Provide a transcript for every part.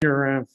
Your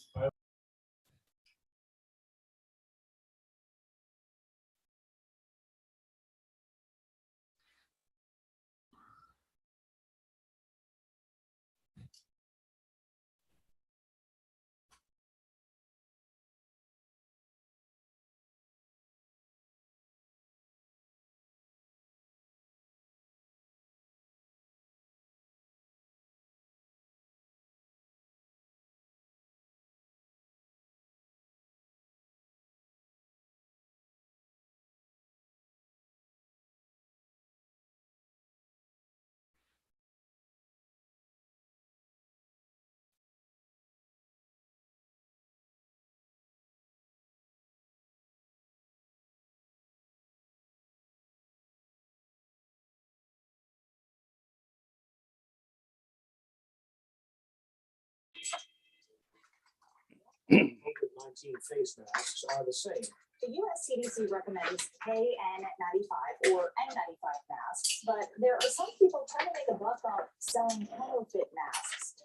COVID-19 face masks are the same. The US CDC recommends KN95 or N95 masks, but there are some people trying to make a buck off selling counterfeit masks.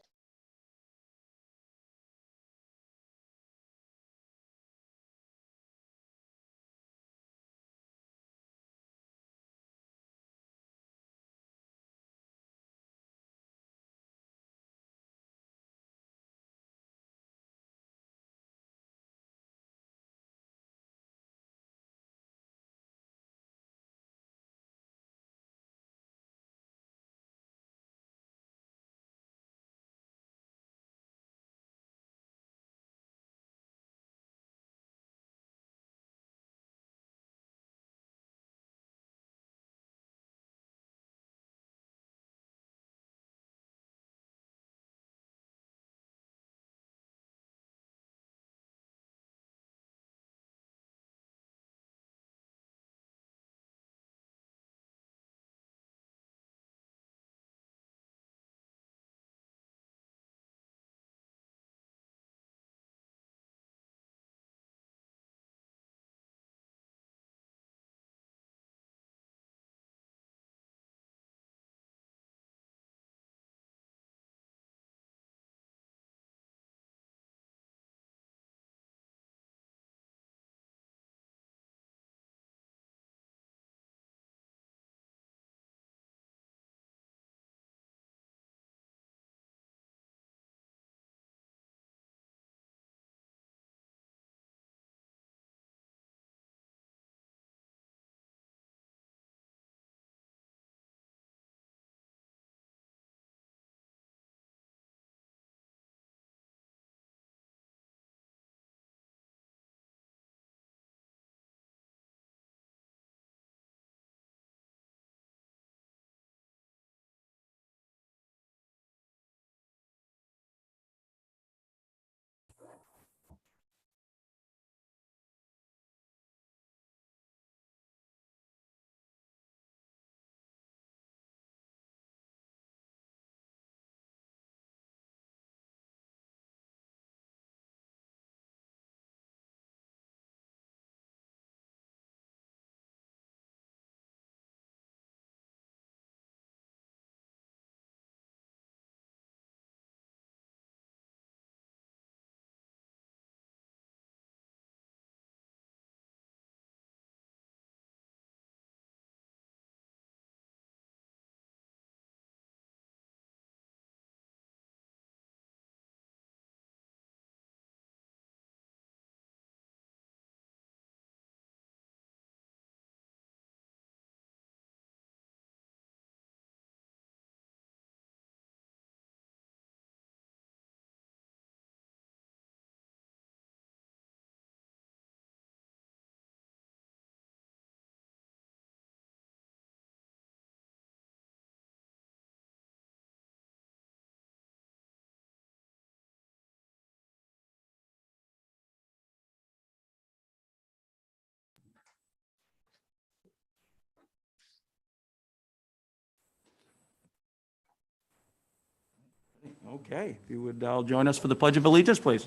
Okay, if you would all join us for the Pledge of Allegiance, please.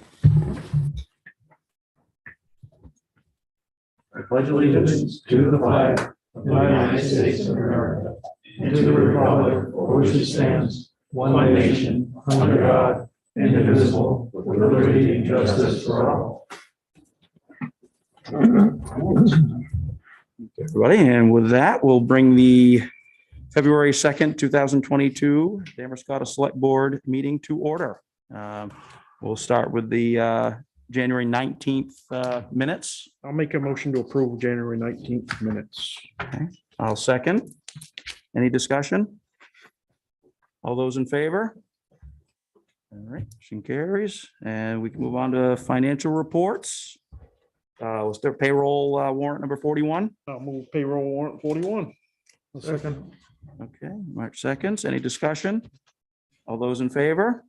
I pledge allegiance to the flag of the United States of America and to the republic for which it stands, one nation, under God, indivisible, with liberty and justice for all. Everybody, and with that, we'll bring the February 2nd, 2022 Damariscotta Select Board meeting to order. We'll start with the January 19th minutes. I'll make a motion to approve January 19th minutes. Okay, I'll second. Any discussion? All those in favor? All right, motion carries, and we can move on to financial reports. We'll start payroll warrant number 41. I'll move payroll warrant 41. A second. Okay, March 2nd. Any discussion? All those in favor?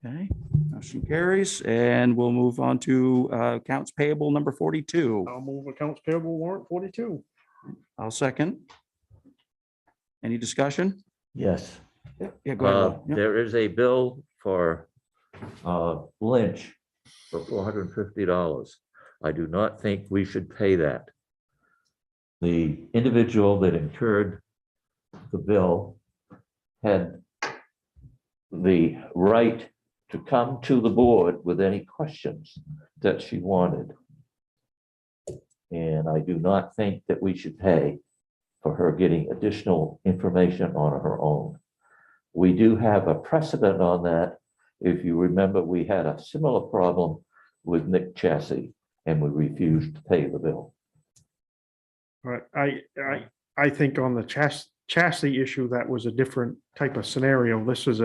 Okay, motion carries, and we'll move on to accounts payable number 42. I'll move accounts payable warrant 42. I'll second. Any discussion? Yes, Yeah, go ahead. Will. Yep. there is a bill for Lynch for $450. I do not think we should pay that. The individual that incurred the bill had the right to come to the board with any questions that she wanted. And I do not think that we should pay for her getting additional information on her own. We do have a precedent on that. If you remember, we had a similar problem with Nick Chassis, and we refused to pay the bill. All right, I think on the chassis issue, that was a different type of scenario. This was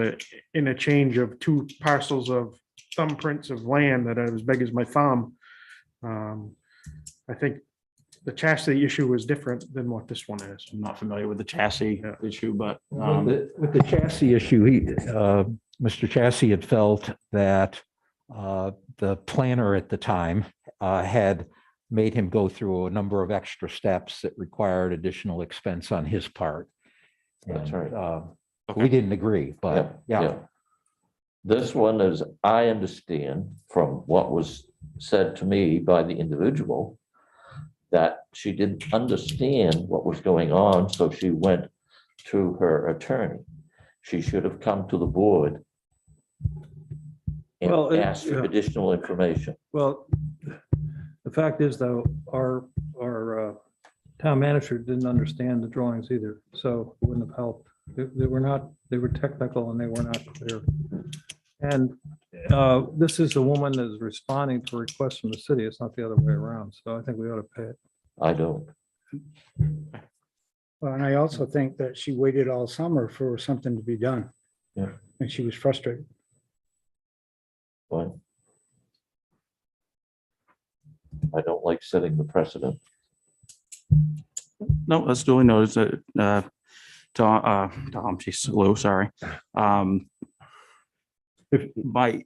in a change of 2 parcels of thumbprints of land that are as big as my thumb. I think the chassis issue is different than what this one is. I'm not familiar with the chassis issue, but With the chassis issue, Mr. Chassis had felt that the planner at the time had made him go through a number of extra steps that required additional expense on his part. That's And, right. We didn't agree, but yeah. This one is, I understand from what was said to me by the individual, that she didn't understand what was going on, so she went to her attorney. She should have come to the board Well, and asked for yeah. additional information. Well, the fact is though, our town manager didn't understand the drawings either, so it wouldn't have helped. They were technical and they were not clear. And this is a woman that is responding to requests from the city. It's not the other way around. So I think we ought to pay it. I don't. Well, and I also think that she waited all summer for something to be done. Yeah. And she was frustrated. But I don't like setting the precedent. no, that's duly noted. Tom, she's Lou, sorry. Go ahead, Matt.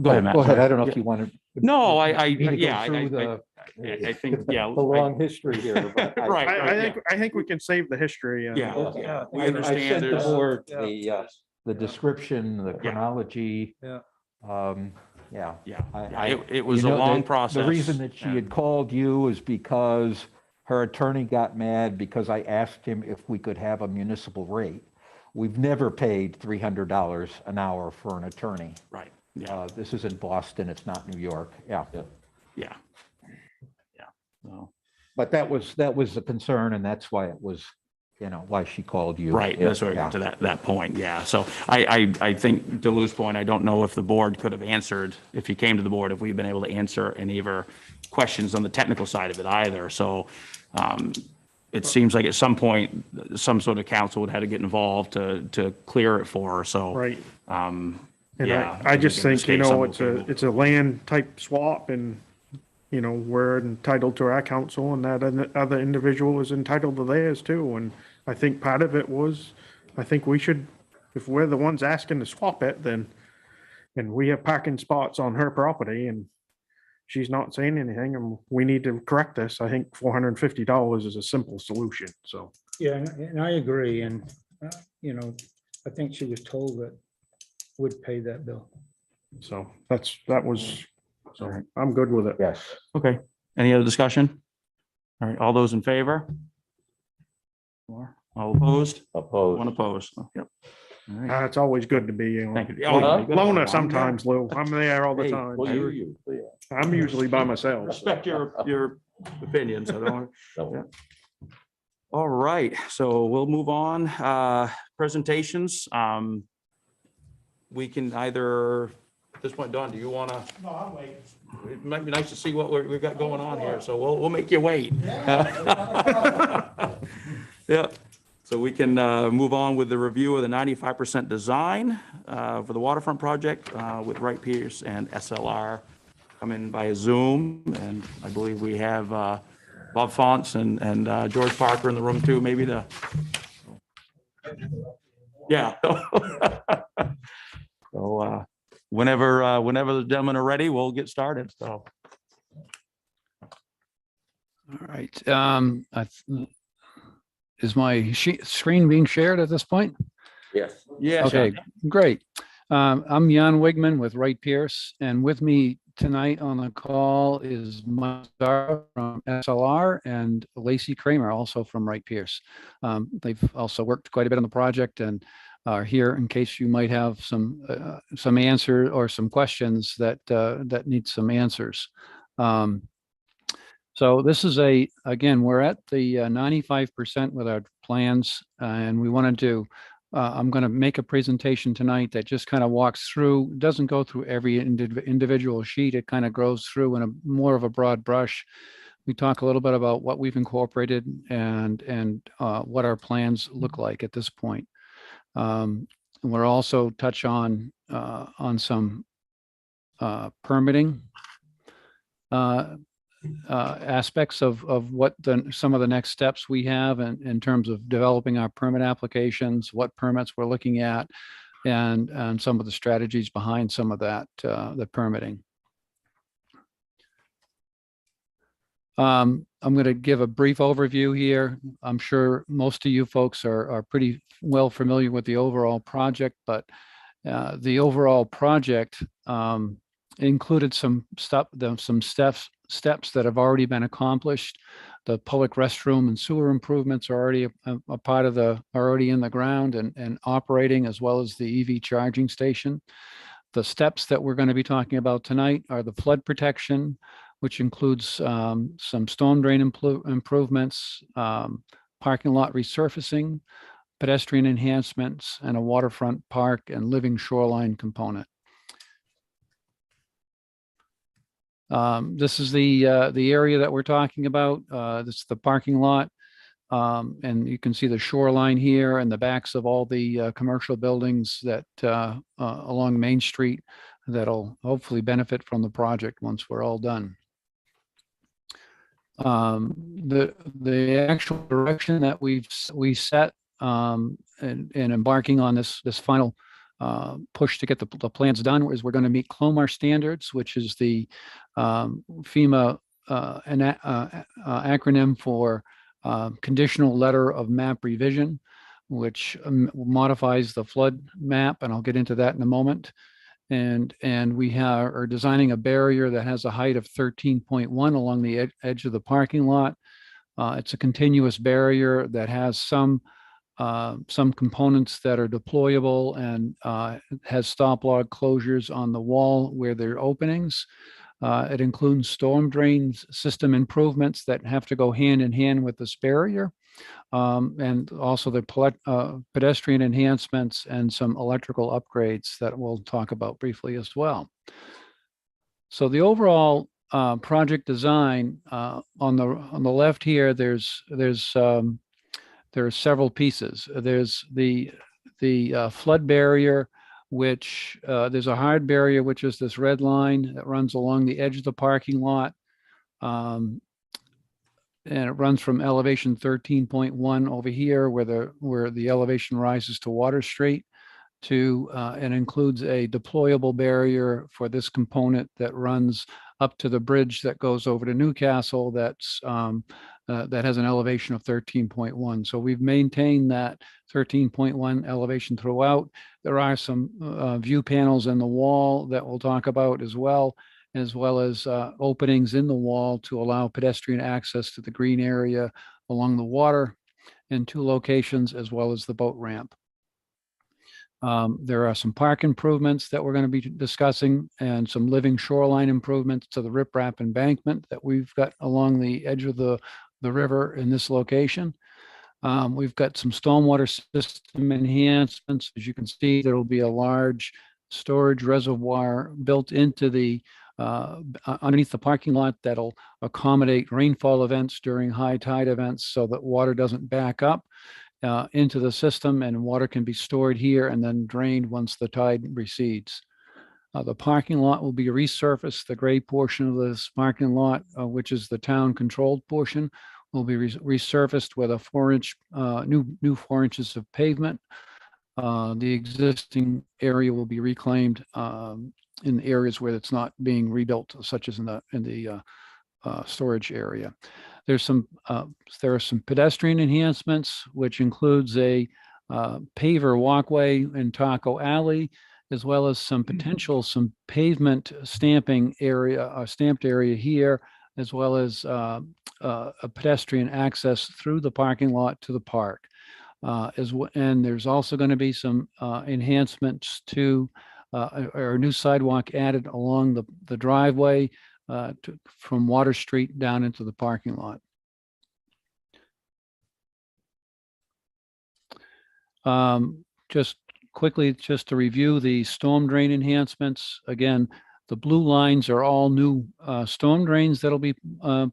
Go ahead. sorry. I don't know if you want to. No, I me to go yeah, through I think, yeah. The long history here. but I- Right. I think we can save the history. Yeah. We I understand sent the there's- board Yeah. the description, the chronology. Yeah. Yeah. Yeah, it was You a know, long the- process. The reason that she had called you is because her attorney got mad because I asked him if we could have a municipal rate. We've never paid $300 an hour for an attorney. Right, yeah, This is in Boston, it's not New York. Yeah. yeah. So, But that was the concern, and that's why it was, why she called you. right, that's where we got to that point, yeah. So I think to Lou's point, I don't know if the board could have answered, if he came to the board, if we've been able to answer any of her questions on the technical side of it either. So it seems like at some point, some sort of council would have to get involved to clear it for her, so. Right. And Yeah. I just think, Mistake some it's a land type swap and, we're entitled to our council and that other individual is entitled to theirs too. And I think part of it was, I think we should, if we're the ones asking to swap it, then, and we have parking spots on her property and she's not saying anything and we need to correct this, I think $450 is a simple solution, so. Yeah, and I agree. And, I think she was told that would pay that bill. So so I'm good with it. Yes. Okay, any other discussion? All right, all those in favor? All opposed? One Opposed. opposed. Yep. All right. It's always good to be, you know, Thank you. Oh, yeah, you gotta loner come on, sometimes, Lou. I'm there all the Hey, time. Well, you- you. I'm usually by myself. Respect your opinions. I don't. No. All right, so we'll move on. Presentations. We can either, at this point, Don, do you want to? No, I'm waiting. It might be nice to see what we've got going on here, so we'll make you wait. Yeah, so we can move on with the review of the 95% design for the waterfront project with Wright Pierce and SLR coming via Zoom. And I believe we have Bob Fonts and George Parker in the room too, maybe the, yeah. So whenever the gentlemen are ready, we'll get started, so. All right. Is my screen being shared at this point? Yes. Yeah. Okay, great. I'm Jan Wigman with Wright Pierce, and with me tonight on the call is Mike Zara from SLR and Lacey Kramer, also from Wright Pierce. They've also worked quite a bit on the project and are here in case you might have some answer or some questions that need some answers. So this is again, we're at the 95% with our plans, and we wanted to, I'm going to make a presentation tonight that just kind of walks through, doesn't go through every individual sheet. It kind of goes through in a more of a broad brush. We talk a little bit about what we've incorporated and what our plans look like at this point. We'll also touch on some permitting aspects of what some of the next steps we have in terms of developing our permit applications, what permits we're looking at, and some of the strategies behind some of that, the permitting. I'm going to give a brief overview here. I'm sure most of you folks are pretty well familiar with the overall project, but the overall project included some steps that have already been accomplished. The public restroom and sewer improvements are already a part of already in the ground and operating, as well as the EV charging station. The steps that we're going to be talking about tonight are the flood protection, which includes some storm drain improvements, parking lot resurfacing, pedestrian enhancements, and a waterfront park and living shoreline component. This is the area that we're talking about. This is the parking lot. And you can see the shoreline here and the backs of all the commercial buildings that along Main Street that'll hopefully benefit from the project once we're all done. The actual direction that we set in embarking on this final push to get the plans done is we're going to meet CLOMAR standards, which is the FEMA acronym for Conditional Letter of Map Revision, which modifies the flood map, and I'll get into that in a moment. And we are designing a barrier that has a height of 13.1 along the edge of the parking lot. It's a continuous barrier that has some components that are deployable and has stop log closures on the wall where there are openings. It includes storm drain system improvements that have to go hand in hand with this barrier, and also the pedestrian enhancements and some electrical upgrades that we'll talk about briefly as well. So the overall project design on the left here, there are several pieces. There's the flood barrier, which there's a hard barrier, which is this red line that runs along the edge of the parking lot. And it runs from elevation 13.1 over here where the elevation rises to Water Street to, and includes a deployable barrier for this component that runs up to the bridge that goes over to Newcastle that's that has an elevation of 13.1. So we've maintained that 13.1 elevation throughout. There are some view panels in the wall that we'll talk about as well as openings in the wall to allow pedestrian access to the green area along the water in 2 locations, as well as the boat ramp. There are some park improvements that we're going to be discussing and some living shoreline improvements to the riprap embankment that we've got along the edge of the river in this location. We've got some stormwater system enhancements. As you can see, there will be a large storage reservoir built into the underneath the parking lot that'll accommodate rainfall events during high tide events so that water doesn't back up into the system, and water can be stored here and then drained once the tide recedes. The parking lot will be resurfaced. The gray portion of this parking lot, which is the town controlled portion, will be resurfaced with a 4-inch new 4 inches of pavement. The existing area will be reclaimed in areas where it's not being rebuilt, such as in the storage area. There are some pedestrian enhancements, which includes a paver walkway in Taco Alley, as well as some pavement stamping area, stamped area here, as well as a pedestrian access through the parking lot to the park. And there's also going to be some enhancements to or a new sidewalk added along the driveway from Water Street down into the parking lot. Just quickly, just to review the storm drain enhancements. Again, the blue lines are all new storm drains that'll be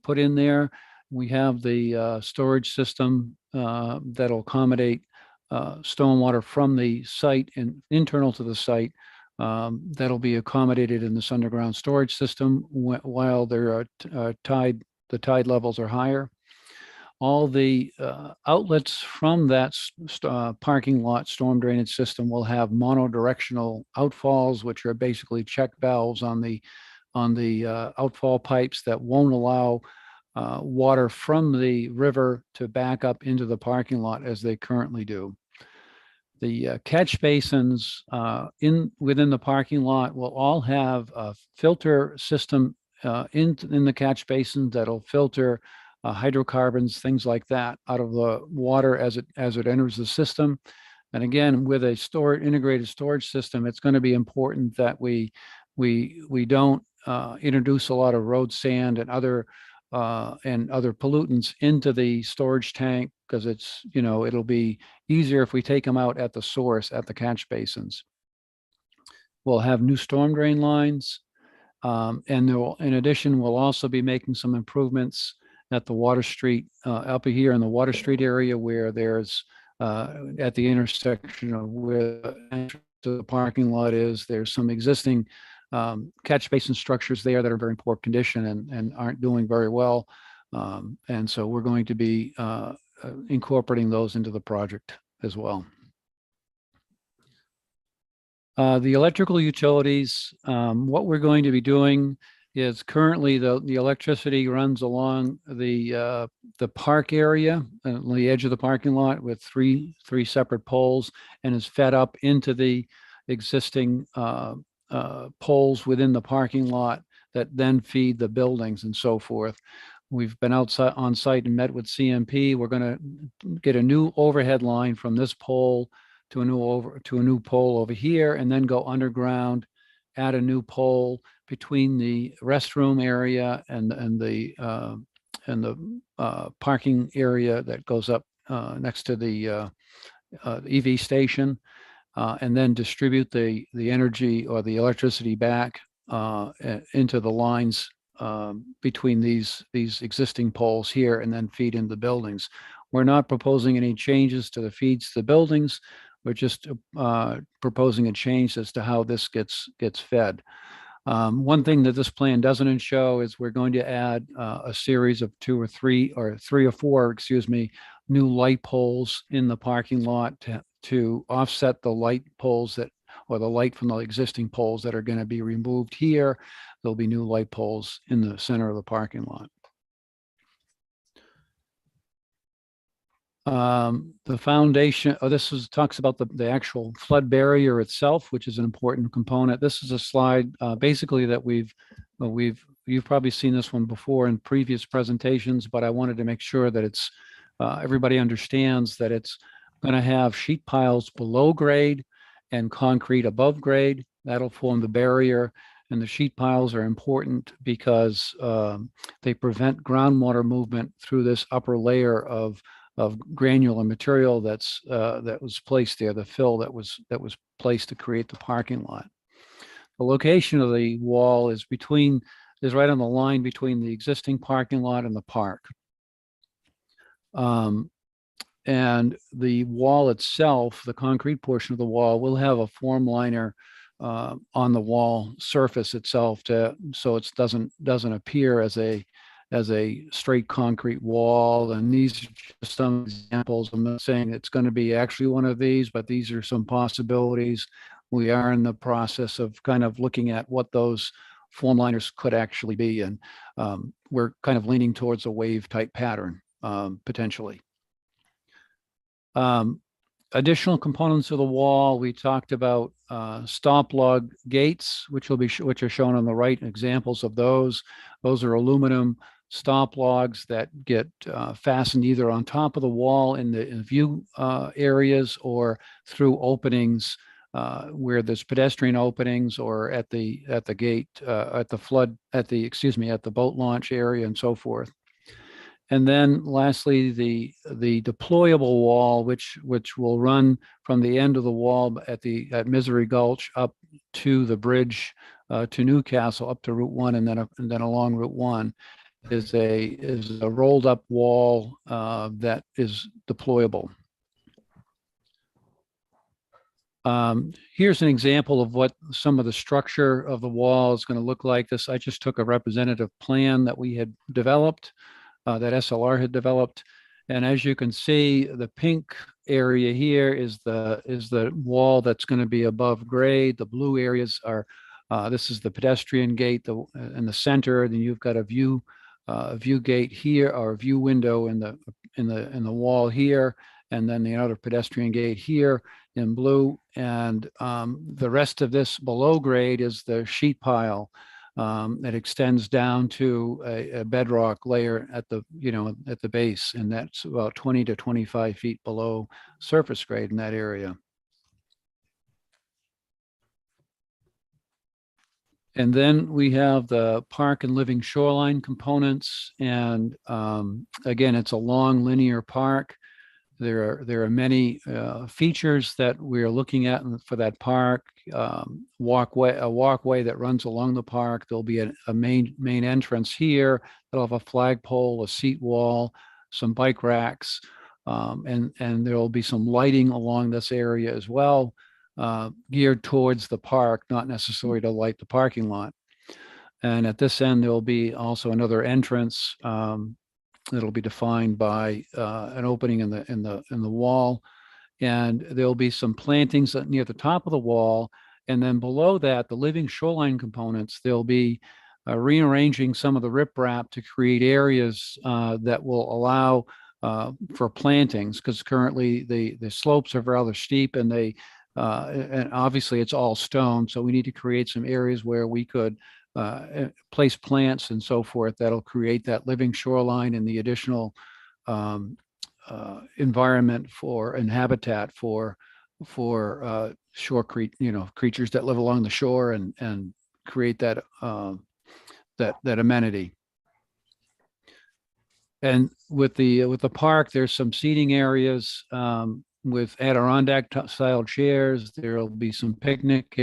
put in there. We have the storage system that'll accommodate stormwater from the site and internal to the site. That'll be accommodated in this underground storage system while there are the tide levels are higher. All the outlets from that parking lot storm drainage system will have monodirectional outfalls, which are basically check valves on the outfall pipes that won't allow water from the river to back up into the parking lot as they currently do. The catch basins within the parking lot will all have a filter system in the catch basin that'll filter hydrocarbons, things like that, out of the water as it enters the system. And again, with a integrated storage system, it's going to be important that we don't introduce a lot of road sand and other pollutants into the storage tank, because it'll be easier if we take them out at the source at the catch basins. We'll have new storm drain lines, and in addition, we'll also be making some improvements at the Water Street, up here in the Water Street area, where there's at the intersection of where the parking lot is, there's some existing catch basin structures there that are very poor condition and aren't doing very well. And so we're going to be incorporating those into the project as well. The electrical utilities, what we're going to be doing is currently the electricity runs along the park area, on the edge of the parking lot with three separate poles, and is fed up into the existing poles within the parking lot that then feed the buildings and so forth. We've been outside on site and met with CMP. We're going to get a new overhead line from this pole to a new pole over here, and then go underground, add a new pole between the restroom area and the parking area that goes up next to the EV station, and then distribute the energy or the electricity back into the lines between these existing poles here, and then feed into the buildings. We're not proposing any changes to the feeds to the buildings. We're just proposing a change as to how this gets fed. One thing that this plan doesn't show is we're going to add a series of three or four, new light poles in the parking lot to offset the light poles or the light from the existing poles that are going to be removed here. There'll be new light poles in the center of the parking lot. The foundation, talks about the actual flood barrier itself, which is an important component. This is a slide basically that you've probably seen this one before in previous presentations, but I wanted to make sure that it's everybody understands that it's going to have sheet piles below grade and concrete above grade. That'll form the barrier. And the sheet piles are important because they prevent groundwater movement through this upper layer of granular material that was placed there, the fill that was placed to create the parking lot. The location of the wall is right on the line between the existing parking lot and the park. And the wall itself, the concrete portion of the wall, will have a form liner on the wall surface itself so it doesn't appear as a straight concrete wall. And these are just some examples. I'm not saying it's going to be actually one of these, but these are some possibilities. We are in the process of kind of looking at what those form liners could actually be. And we're kind of leaning towards a wave type pattern, potentially. Additional components of the wall, we talked about Stomp Log Gates, which are shown on the right, examples of those. Those are aluminum stomp logs that get fastened either on top of the wall in the view areas or through openings where there's pedestrian openings or at the gate, at the boat launch area and so forth. And then lastly, the deployable wall, which will run from the end of the wall at Misery Gulch up to the bridge to Newcastle, up to Route 1, and then along Route 1, is a rolled up wall that is deployable. Here's an example of what some of the structure of the wall is going to look like. I just took a representative plan that we had developed. That SLR had developed. And as you can see, the pink area here is the wall that's going to be above grade. The blue areas are, this is the pedestrian gate in the center. Then you've got a view gate here, or a view window in the wall here. And then the other pedestrian gate here in blue. And the rest of this below grade is the sheet pile. That extends down to a bedrock layer at the base, and that's about 20 to 25 feet below surface grade in that area. And then we have the park and living shoreline components, and again, it's a long linear park. There are many features that we're looking at for that park. A walkway that runs along the park. There'll be a main entrance here. That'll have a flagpole, a seat wall, some bike racks, and there will be some lighting along this area as well, geared towards the park, not necessarily to light the parking lot. And at this end, there will be also another entrance. It'll be defined by an opening in the wall, and there'll be some plantings near the top of the wall, and then below that, the living shoreline components. There'll be rearranging some of the riprap to create areas that will allow for plantings, because currently the slopes are rather steep, and and obviously it's all stone, so we need to create some areas where we could place plants and so forth that'll create that living shoreline and the additional environment and habitat for shore creatures that live along the shore and create that amenity. And with the park, there's some seating areas with Adirondack style chairs. There'll be some picnic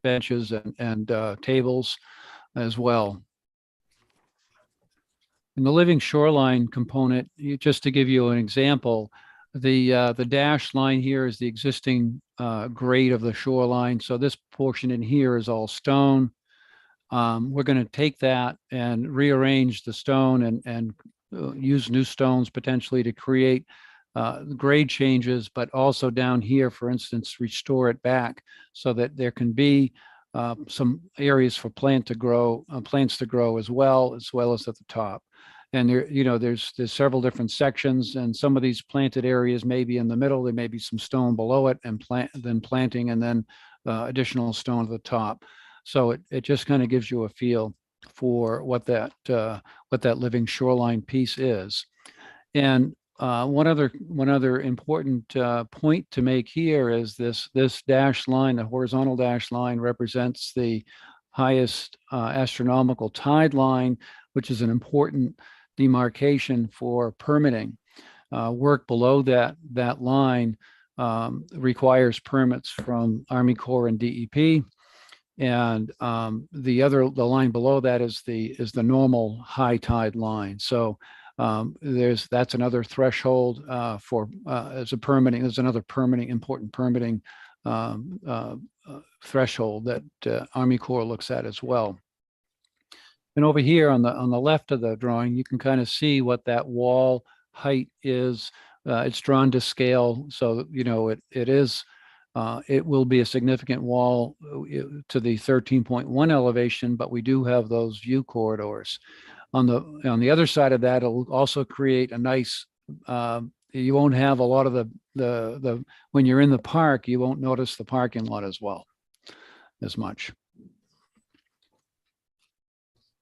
benches and tables as well. In the living shoreline component, just to give you an example, the dashed line here is the existing grade of the shoreline. So this portion in here is all stone. We're going to take that and rearrange the stone and use new stones potentially to create grade changes, but also down here, for instance, restore it back so that there can be some areas for plants to grow as well as at the top. And there's several different sections, and some of these planted areas may be in the middle. There may be some stone below it, and planting, and then additional stone at the top. So it just kind of gives you a feel for what that living shoreline piece is. And one other important point to make here is this dashed line, the horizontal dashed line, represents the highest astronomical tide line, which is an important demarcation for permitting. Work below that line requires permits from Army Corps and DEP. And the line below that is the normal high tide line. So that's another threshold for as a permitting. There's another important permitting threshold that Army Corps looks at as well. And over here on the left of the drawing, you can kind of see what that wall height is. It's drawn to scale, so you know it will be a significant wall to the 13.1 elevation, but we do have those view corridors. On the other side of that, it'll also create a nice, you won't have a lot of the when you're in the park, you won't notice the parking lot as well, as much.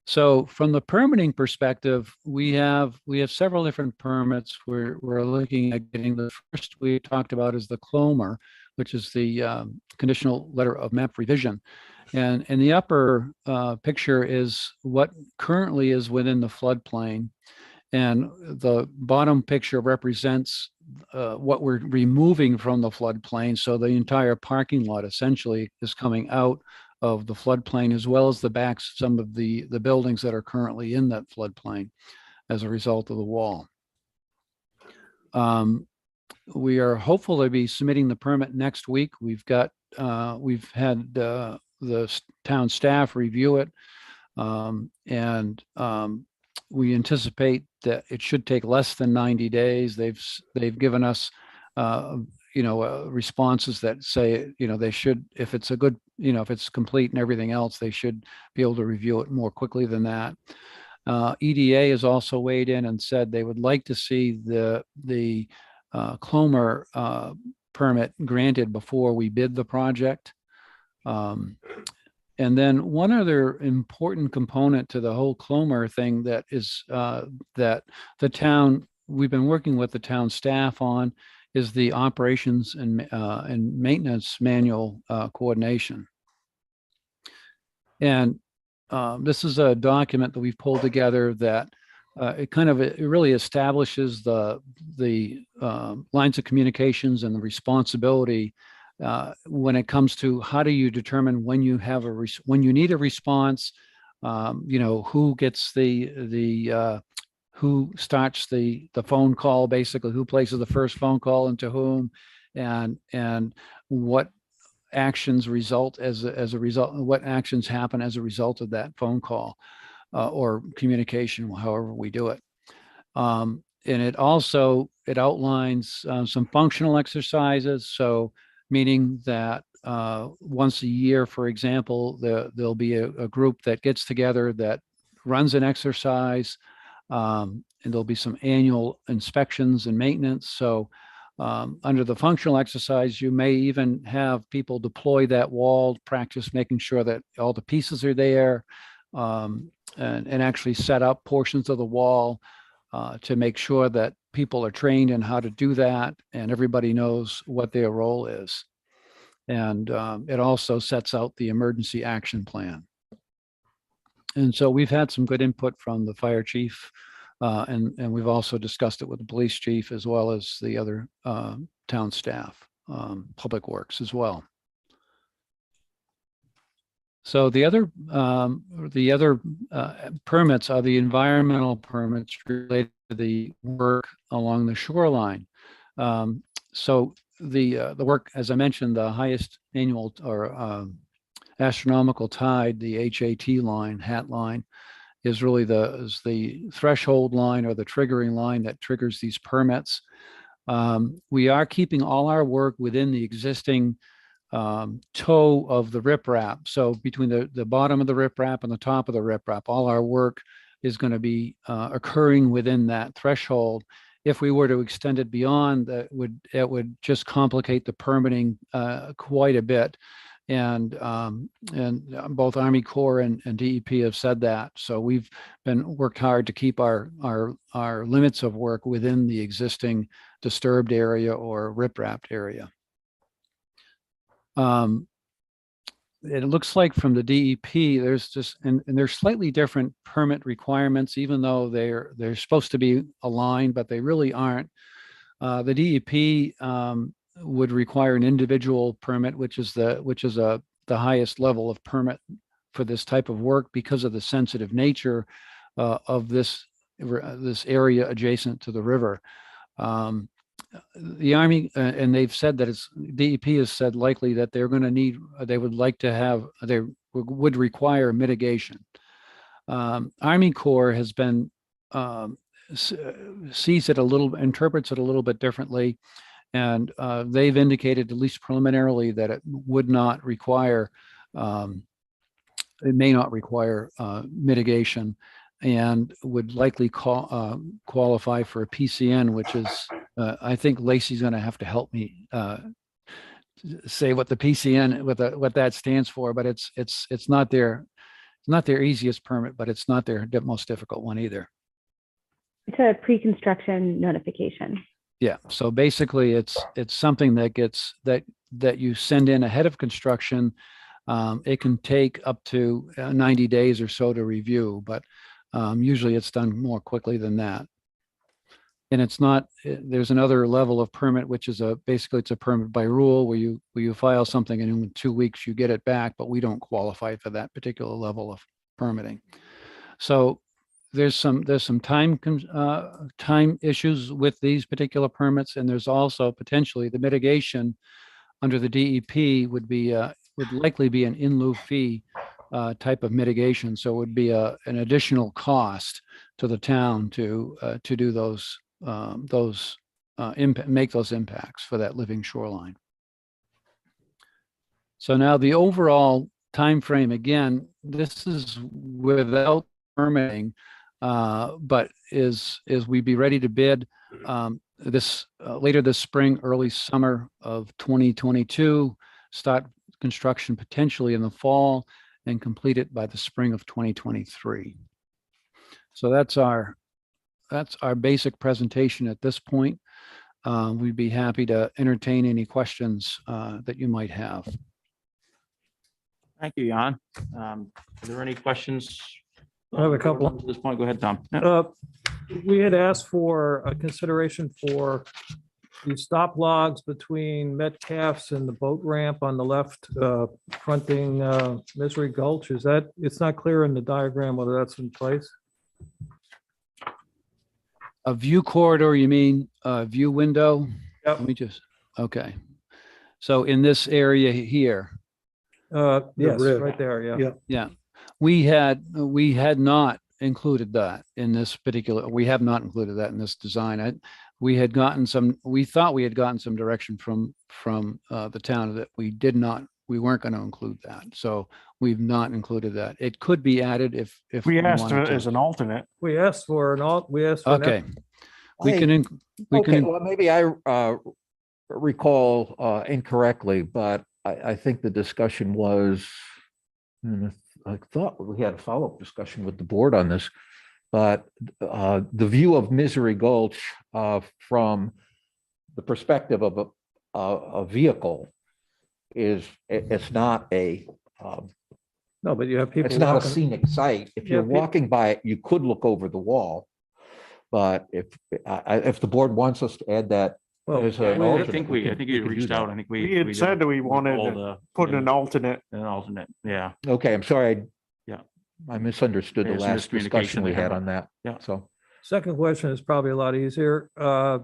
So from the permitting perspective, we have several different permits. We're looking at getting. The first we talked about is the CLOMR, which is the conditional letter of map revision. And in the upper picture is what currently is within the floodplain. And the bottom picture represents what we're removing from the floodplain. So the entire parking lot essentially is coming out of the floodplain, as well as the backs, some of the buildings that are currently in that floodplain as a result of the wall. We are hopeful to be submitting the permit next week. We've had the town staff review it, and we anticipate that it should take less than 90 days. They've given us responses that say, they should, if it's a good, if it's complete and everything else, they should be able to review it more quickly than that. EDA has also weighed in and said they would like to see the CLOMR permit granted before we bid the project. And then one other important component to the whole CLOMR thing that is that the town, we've been working with the town staff on, is the operations and maintenance manual coordination. And this is a document that we've pulled together that it really establishes the lines of communications and the responsibility when it comes to how do you determine when you have when you need a response, who gets who starts the phone call, basically who places the first phone call and to whom, and what actions result as a result, what actions happen as a result of that phone call or communication, however we do it. And it outlines some functional exercises. So meaning that once a year, for example, there'll be a group that gets together that runs an exercise, and there'll be some annual inspections and maintenance. So under the functional exercise, you may even have people deploy that wall, practice making sure that all the pieces are there, and actually set up portions of the wall to make sure that people are trained in how to do that and everybody knows what their role is. And it also sets out the emergency action plan. And so we've had some good input from the fire chief, and we've also discussed it with the police chief as well as the other town staff, public works as well. So the other permits are the environmental permits related to the work along the shoreline. So the work, as I mentioned, the highest annual or astronomical tide, the HAT line, hat line, is really the threshold line or the triggering line that triggers these permits. We are keeping all our work within the existing toe of the riprap. So between the bottom of the riprap and the top of the riprap, all our work is going to be occurring within that threshold. If we were to extend it beyond, it would just complicate the permitting quite a bit, and both Army Corps and DEP have said that. So we've worked hard to keep our limits of work within the existing disturbed area or riprapped area. It looks like from the DEP, there's just, and there's slightly different permit requirements, even though they're supposed to be aligned, but they really aren't. The DEP would require an individual permit, which is the highest level of permit for this type of work because of the sensitive nature of this area adjacent to the river. The Army, and they've said that DEP has said likely that they would require mitigation. Army Corps has been, interprets it a little bit differently. And they've indicated, at least preliminarily, that it would not require, it may not require mitigation, and would likely qualify for a PCN, which is, I think Lacey's going to have to help me say what the PCN, what that stands for, but it's not their easiest permit, but it's not their most difficult one either. It's a pre-construction notification. Yeah, so basically it's something that you send in ahead of construction. It can take up to 90 days or so to review, but usually it's done more quickly than that. And it's not, there's another level of permit, which is basically it's a permit by rule where you file something and in 2 weeks you get it back, but we don't qualify for that particular level of permitting. So there's some time issues with these particular permits, and there's also potentially the mitigation under the DEP would likely be an in lieu fee type of mitigation. So it would be an additional cost to the town to do make those impacts for that living shoreline. So now the overall time frame, again, this is without permitting. But is we'd be ready to bid later this spring, early summer of 2022, start construction potentially in the fall, and complete it by the spring of 2023. So that's our basic presentation at this point. We'd be happy to entertain any questions that you might have. Thank you, Jan. Are there any questions? I have a couple. At this point, go ahead, Tom. We had asked for a consideration for the stop logs between Metcalf's and the boat ramp on the left, fronting Misery Gulch. It's not clear in the diagram whether that's in place. A view corridor, you mean a view window? Yep. Let me just, okay. So in this area here. Yes, rib. right there, yeah. Yeah, we had not included that in this particular, we have not included that in this design. We thought we had gotten some direction from the town that we weren't going to include that. So we've not included that. It could be added if We asked wanted to. as an alternate. We asked for Okay. Well, maybe I recall incorrectly, but I think the discussion was, I thought we had a follow-up discussion with the board on this, but the view of Misery Gulch from the perspective of a vehicle it's not a no, but you have people. it's not a walking- scenic site. If you're Yeah, people- walking by it, you could look over the wall. But if the board wants us to add that Well, as I an we- alternate, think we I can- think we you can do reached that. out. I think We had said that we wanted to put an alternate. an alternate. Yeah. Okay, I'm sorry. Yeah. I misunderstood the There's last miscommunication discussion we there, had but- on that. Yeah. So, Second question is probably a lot easier. I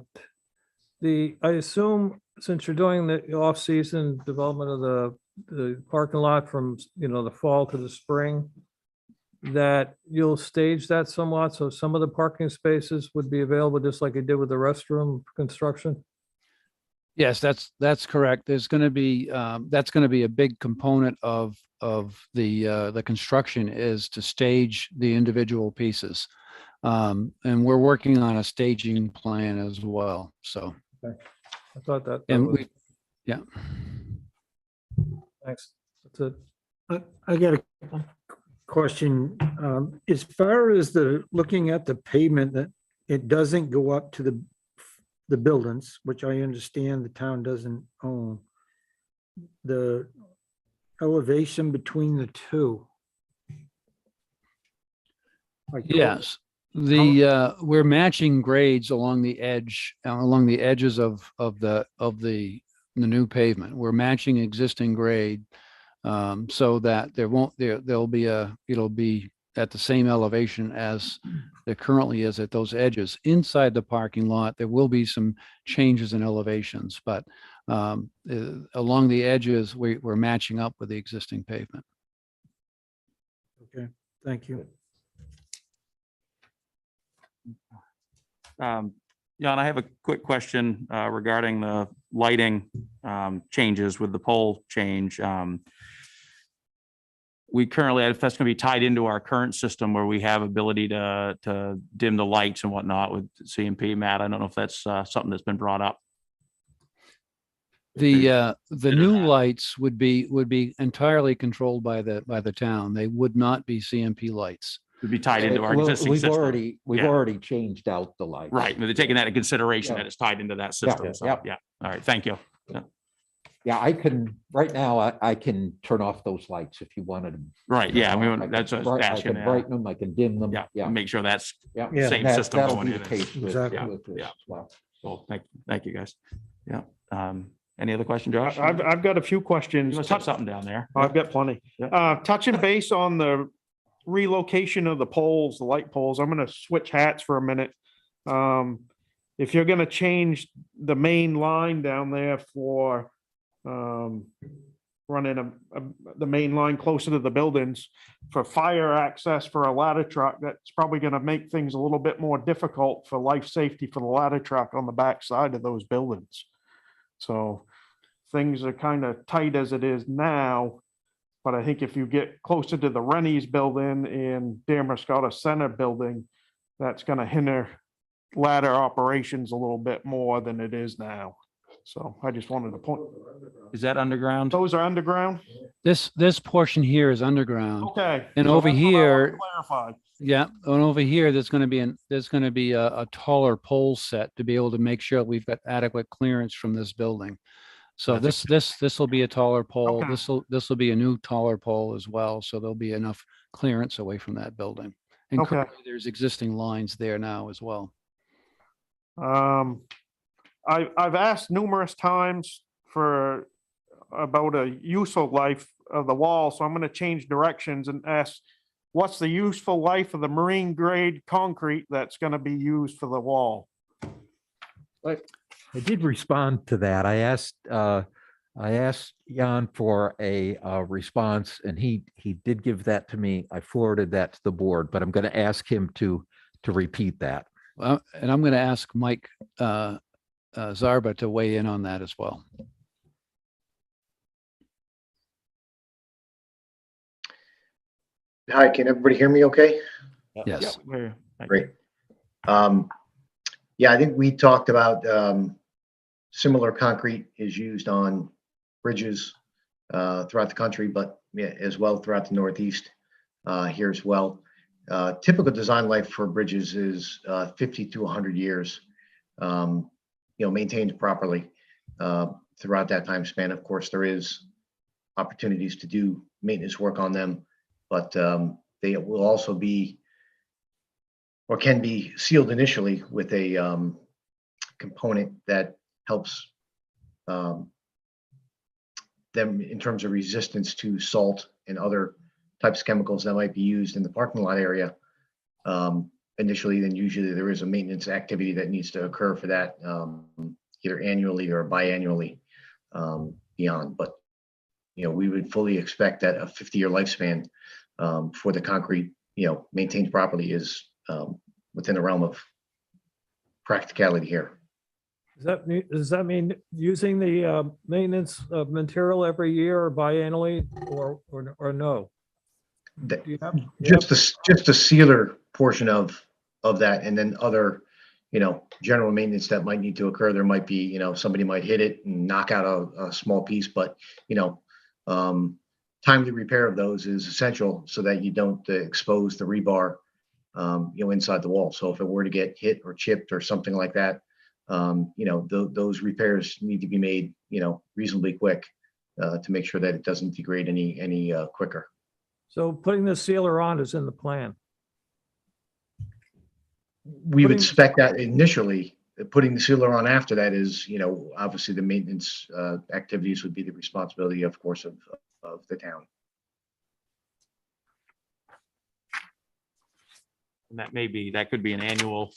assume since you're doing the off-season development of the parking lot from, the fall to the spring, that you'll stage that somewhat, so some of the parking spaces would be available just like you did with the restroom construction? Yes, that's correct. There's going to be that's going to be a big component of the construction is to stage the individual pieces, and we're working on a staging plan as well. So, I thought that. and was- we, yeah. Thanks. So I got a question. As far as looking at the pavement, that it doesn't go up to the buildings, which I understand the town doesn't own. The elevation between the two. Like, Yes, we're matching grades along the edges of the new pavement. We're matching existing grade, so that it'll be at the same elevation as there currently is at those edges. Inside the parking lot, there will be some changes in elevations, but along the edges, we're matching up with the existing pavement. Okay, thank you. Jan, I have a quick question regarding the lighting changes with the pole change. We currently, if that's going to be tied into our current system where we have ability to dim the lights and whatnot with CMP, Matt, I don't know if that's something that's been brought up. The new lights would be entirely controlled by the town. They would not be CMP lights. Would be tied into our Well, existing system. we've Yeah. already changed out the lights. Right, but they're taking that into consideration Yeah. that it's tied into that system. So, yeah. yeah, all right, thank you. Yeah, I can, right now, I can turn off those lights if you wanted them. Right, yeah, I that's what I was can asking. brighten them, I can dim them. Yeah, make sure that's Yeah. Yeah. same That- system that'll going be in. the case with- Exactly. with this Yeah. as well. So thank you, guys. Yeah. Any other question, Josh? I've got a few You questions. must have something down there. I've got plenty. Yeah. Touching base on the relocation of the poles, the light poles, I'm gonna switch hats for a minute. If you're gonna change the main line down there for running the main line closer to the buildings for fire access for a ladder truck, that's probably gonna make things a little bit more difficult for life safety for the ladder truck on the back side of those buildings. So things are kind of tight as it is now. But I think if you get closer to the Rennie's building and Damariscotta Center building, that's gonna hinder ladder operations a little bit more than it is now. So I just wanted to point, Is that underground? those are underground? This portion here is underground. Okay. And so over that's what I wanted here- Clarified. Yeah, and over here, there's going to be a taller pole set to be able to make sure we've got adequate clearance from this building. So this will be a taller pole. Okay. This will be a new taller pole as well. So there'll be enough clearance away from that building. And Okay. currently there's existing lines there now as well. I've asked numerous times for about a useful life of the wall, so I'm gonna change directions and ask, what's the useful life of the marine grade concrete that's gonna be used for the wall? I did respond to that. I asked Jan for a response and he did give that to me. I forwarded that to the board, but I'm going to ask him to repeat that. Well, and I'm going to ask Mike Zarba to weigh in on that as well. Hi, can everybody hear me okay? Yes. Great. Yeah, I think we talked about similar concrete is used on bridges throughout the country, but yeah, as well throughout the Northeast here as well. Typical design life for bridges is 50 to 100 years, maintained properly throughout that time span. Of course, there is opportunities to do maintenance work on them, but they will also be or can be sealed initially with a component that helps them in terms of resistance to salt and other types of chemicals that might be used in the parking lot area initially. Then usually there is a maintenance activity that needs to occur for that either annually or biannually beyond. But we would fully expect that a 50-year lifespan for the concrete, maintained properly is within the realm of practicality here. Does that mean using the maintenance of material every year or biannually or no? That- Do you have- Just the sealer portion of that, and then other, general maintenance that might need to occur. There might be, somebody might hit it and knock out a small piece, but timely repair of those is essential so that you don't expose the rebar, inside the wall. So if it were to get hit or chipped or something like that, those repairs need to be made, reasonably quick to make sure that it doesn't degrade any quicker. So putting the sealer on is in the plan. We would Putting- expect that initially. Putting the sealer on after that is, obviously the maintenance activities would be the responsibility, of course, of the town. And that could be an annual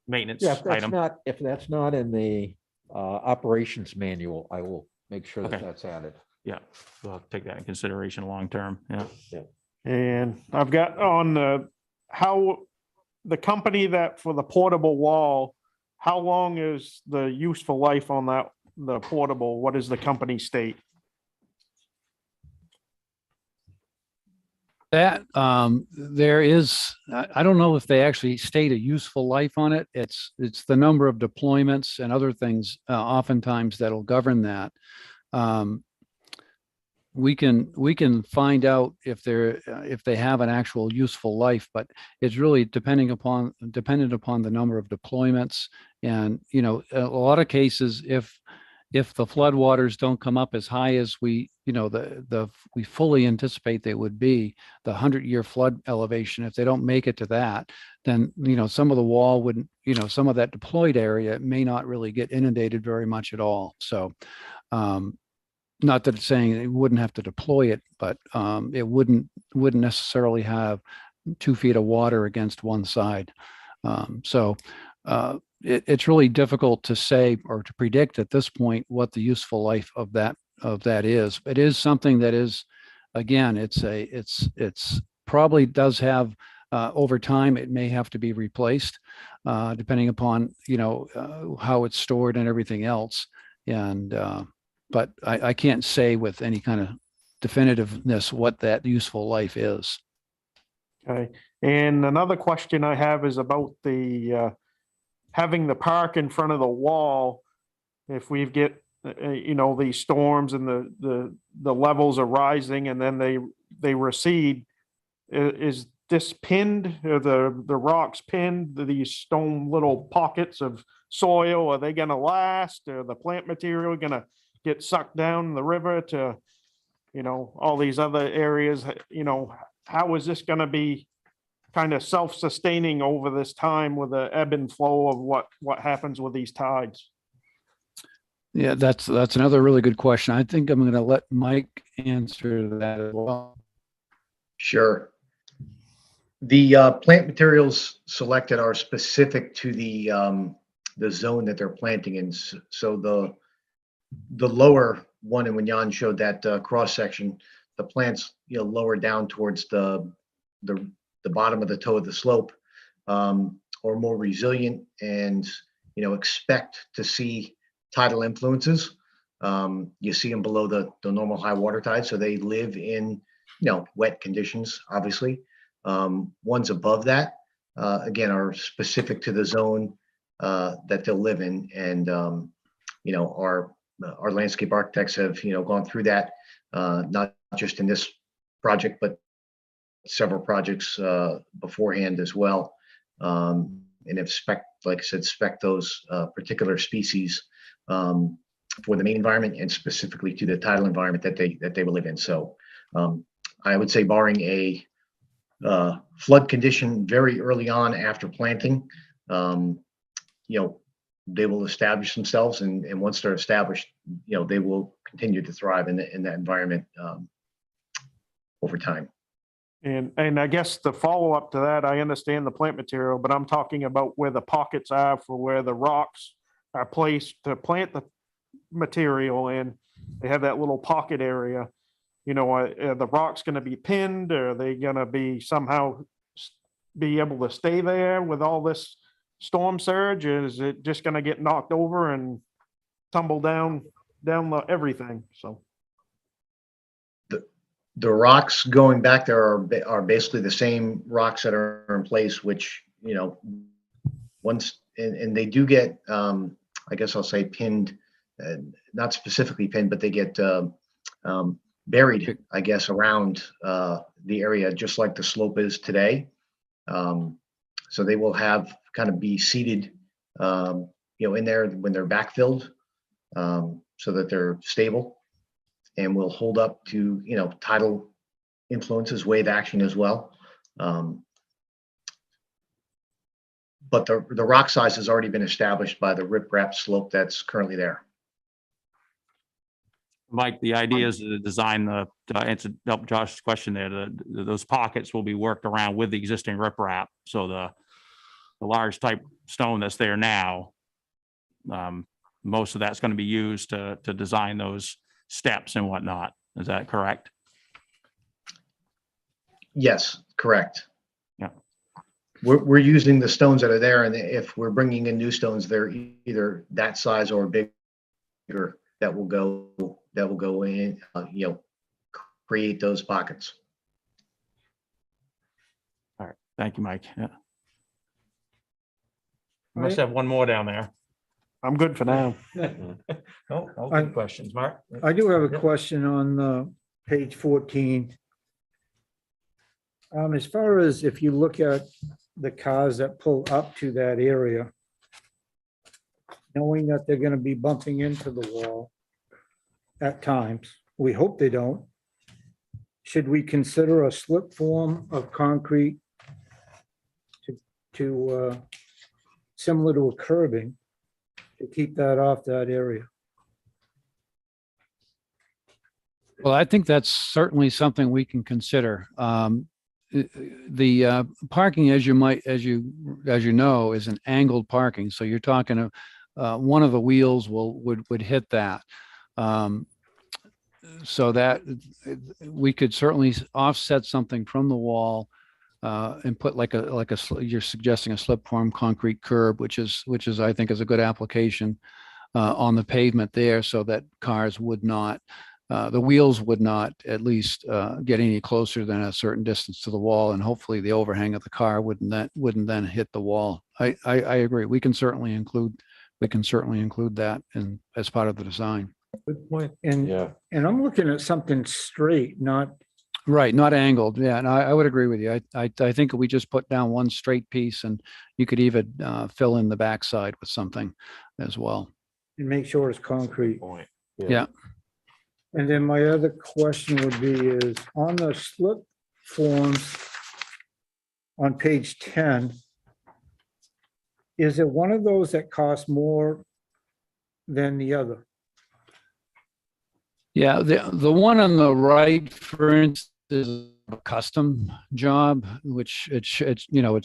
maintenance Yeah, if that's item. not, if that's not in the operations manual, I will make sure that Okay. that's added. Yeah, we'll take that in consideration long-term, yeah. And I've got on how the company that for the portable wall, how long is the useful life on that, the portable, what does the company state? That, there is, I don't know if they actually state a useful life on it. It's the number of deployments and other things, oftentimes that'll govern that. We can find out if they have an actual useful life, but it's really dependent upon the number of deployments. And, a lot of cases, if the floodwaters don't come up as high as we fully anticipate they would be, the 100-year flood elevation, if they don't make it to that, then, some of the wall wouldn't, some of that deployed area may not really get inundated very much at all. So, not that it's saying it wouldn't have to deploy it, but it wouldn't necessarily have 2 feet of water against one side. It's really difficult to say or to predict at this point what the useful life of that is. It is something that is, again, it's probably does have over time, it may have to be replaced depending upon, how it's stored and everything else. And but I can't say with any kind of definitiveness what that useful life is. Okay, and another question I have is about the having the park in front of the wall. If we get, these storms and the levels are rising and then they recede, is this pinned, or the rocks pinned, these stone little pockets of soil, are they gonna last? Or the plant material gonna get sucked down the river to, all these other areas? How is this gonna be kind of self-sustaining over this time with the ebb and flow of what happens with these tides? Yeah, that's another really good question. I think I'm going to let Mike answer that as well. Sure. The plant materials selected are specific to the zone that they're planting in. So the lower one, and when Jan showed that cross section, the plants lower down towards the bottom of the toe of the slope, are more resilient and expect to see tidal influences. You see them below the normal high water tide, so they live in wet conditions, obviously. Ones above that, again, are specific to the zone that they'll live in. And our landscape architects have gone through that, not just in this project, but several projects beforehand as well, and have like I said, spec those particular species for the main environment and specifically to the tidal environment that they will live in. So I would say, barring a flood condition very early on after planting, they will establish themselves, and once they're established, they will continue to thrive in that environment over time. And I guess the follow-up to that, I understand the plant material, but I'm talking about where the pockets are for where the rocks are placed to plant the material, and they have that little pocket area. Are the rocks going to be pinned, or are they going to be somehow be able to stay there with all this storm surge? Is it just going to get knocked over and tumble down everything? So the rocks going back there are basically the same rocks that are in place, which once and they do get I guess I'll say pinned, not specifically pinned, but they get buried, I guess, around the area, just like the slope is today. So they will have kind of be seated, in there when they're backfilled, so that they're stable and will hold up to, tidal influences, wave action as well. But the rock size has already been established by the riprap slope that's currently there. Mike, the idea is to design to answer help Josh's question there, those pockets will be worked around with the existing riprap. So the large type stone that's there now, most of that's going to be used to design those steps and whatnot. Is that correct? Yes, correct. Yeah. We're using the stones that are there, and if we're bringing in new stones, they're either that size or bigger that will go in, create those pockets. All right. Thank you, Mike. Yeah. You All must right. have one more down there. I'm good for now. No, good questions, Mark. I do have a question on page 14. As far as if you look at the cars that pull up to that area, knowing that they're going to be bumping into the wall at times, we hope they don't. Should we consider a slip form of concrete to similar to a curbing to keep that off that area? Well, I think that's certainly something we can consider. The parking, as you know, is an angled parking. So you're talking one of the wheels would hit that. So that we could certainly offset something from the wall and put you're suggesting a slip form concrete curb, which is I think is a good application on the pavement there, so that cars would not, the wheels would not at least get any closer than a certain distance to the wall, and hopefully the overhang of the car wouldn't then hit the wall. I agree. We can certainly include that as part of the design. Good point. And I'm looking at something straight, not. Right, not angled. Yeah, and I would agree with you. I think we just put down one straight piece, and you could even fill in the backside with something as well. And make sure it's concrete. Yeah. And then my other question would be is on the slip forms on page 10, is it one of those that costs more than the other? Yeah, the one on the right, for instance, is a custom job, which it's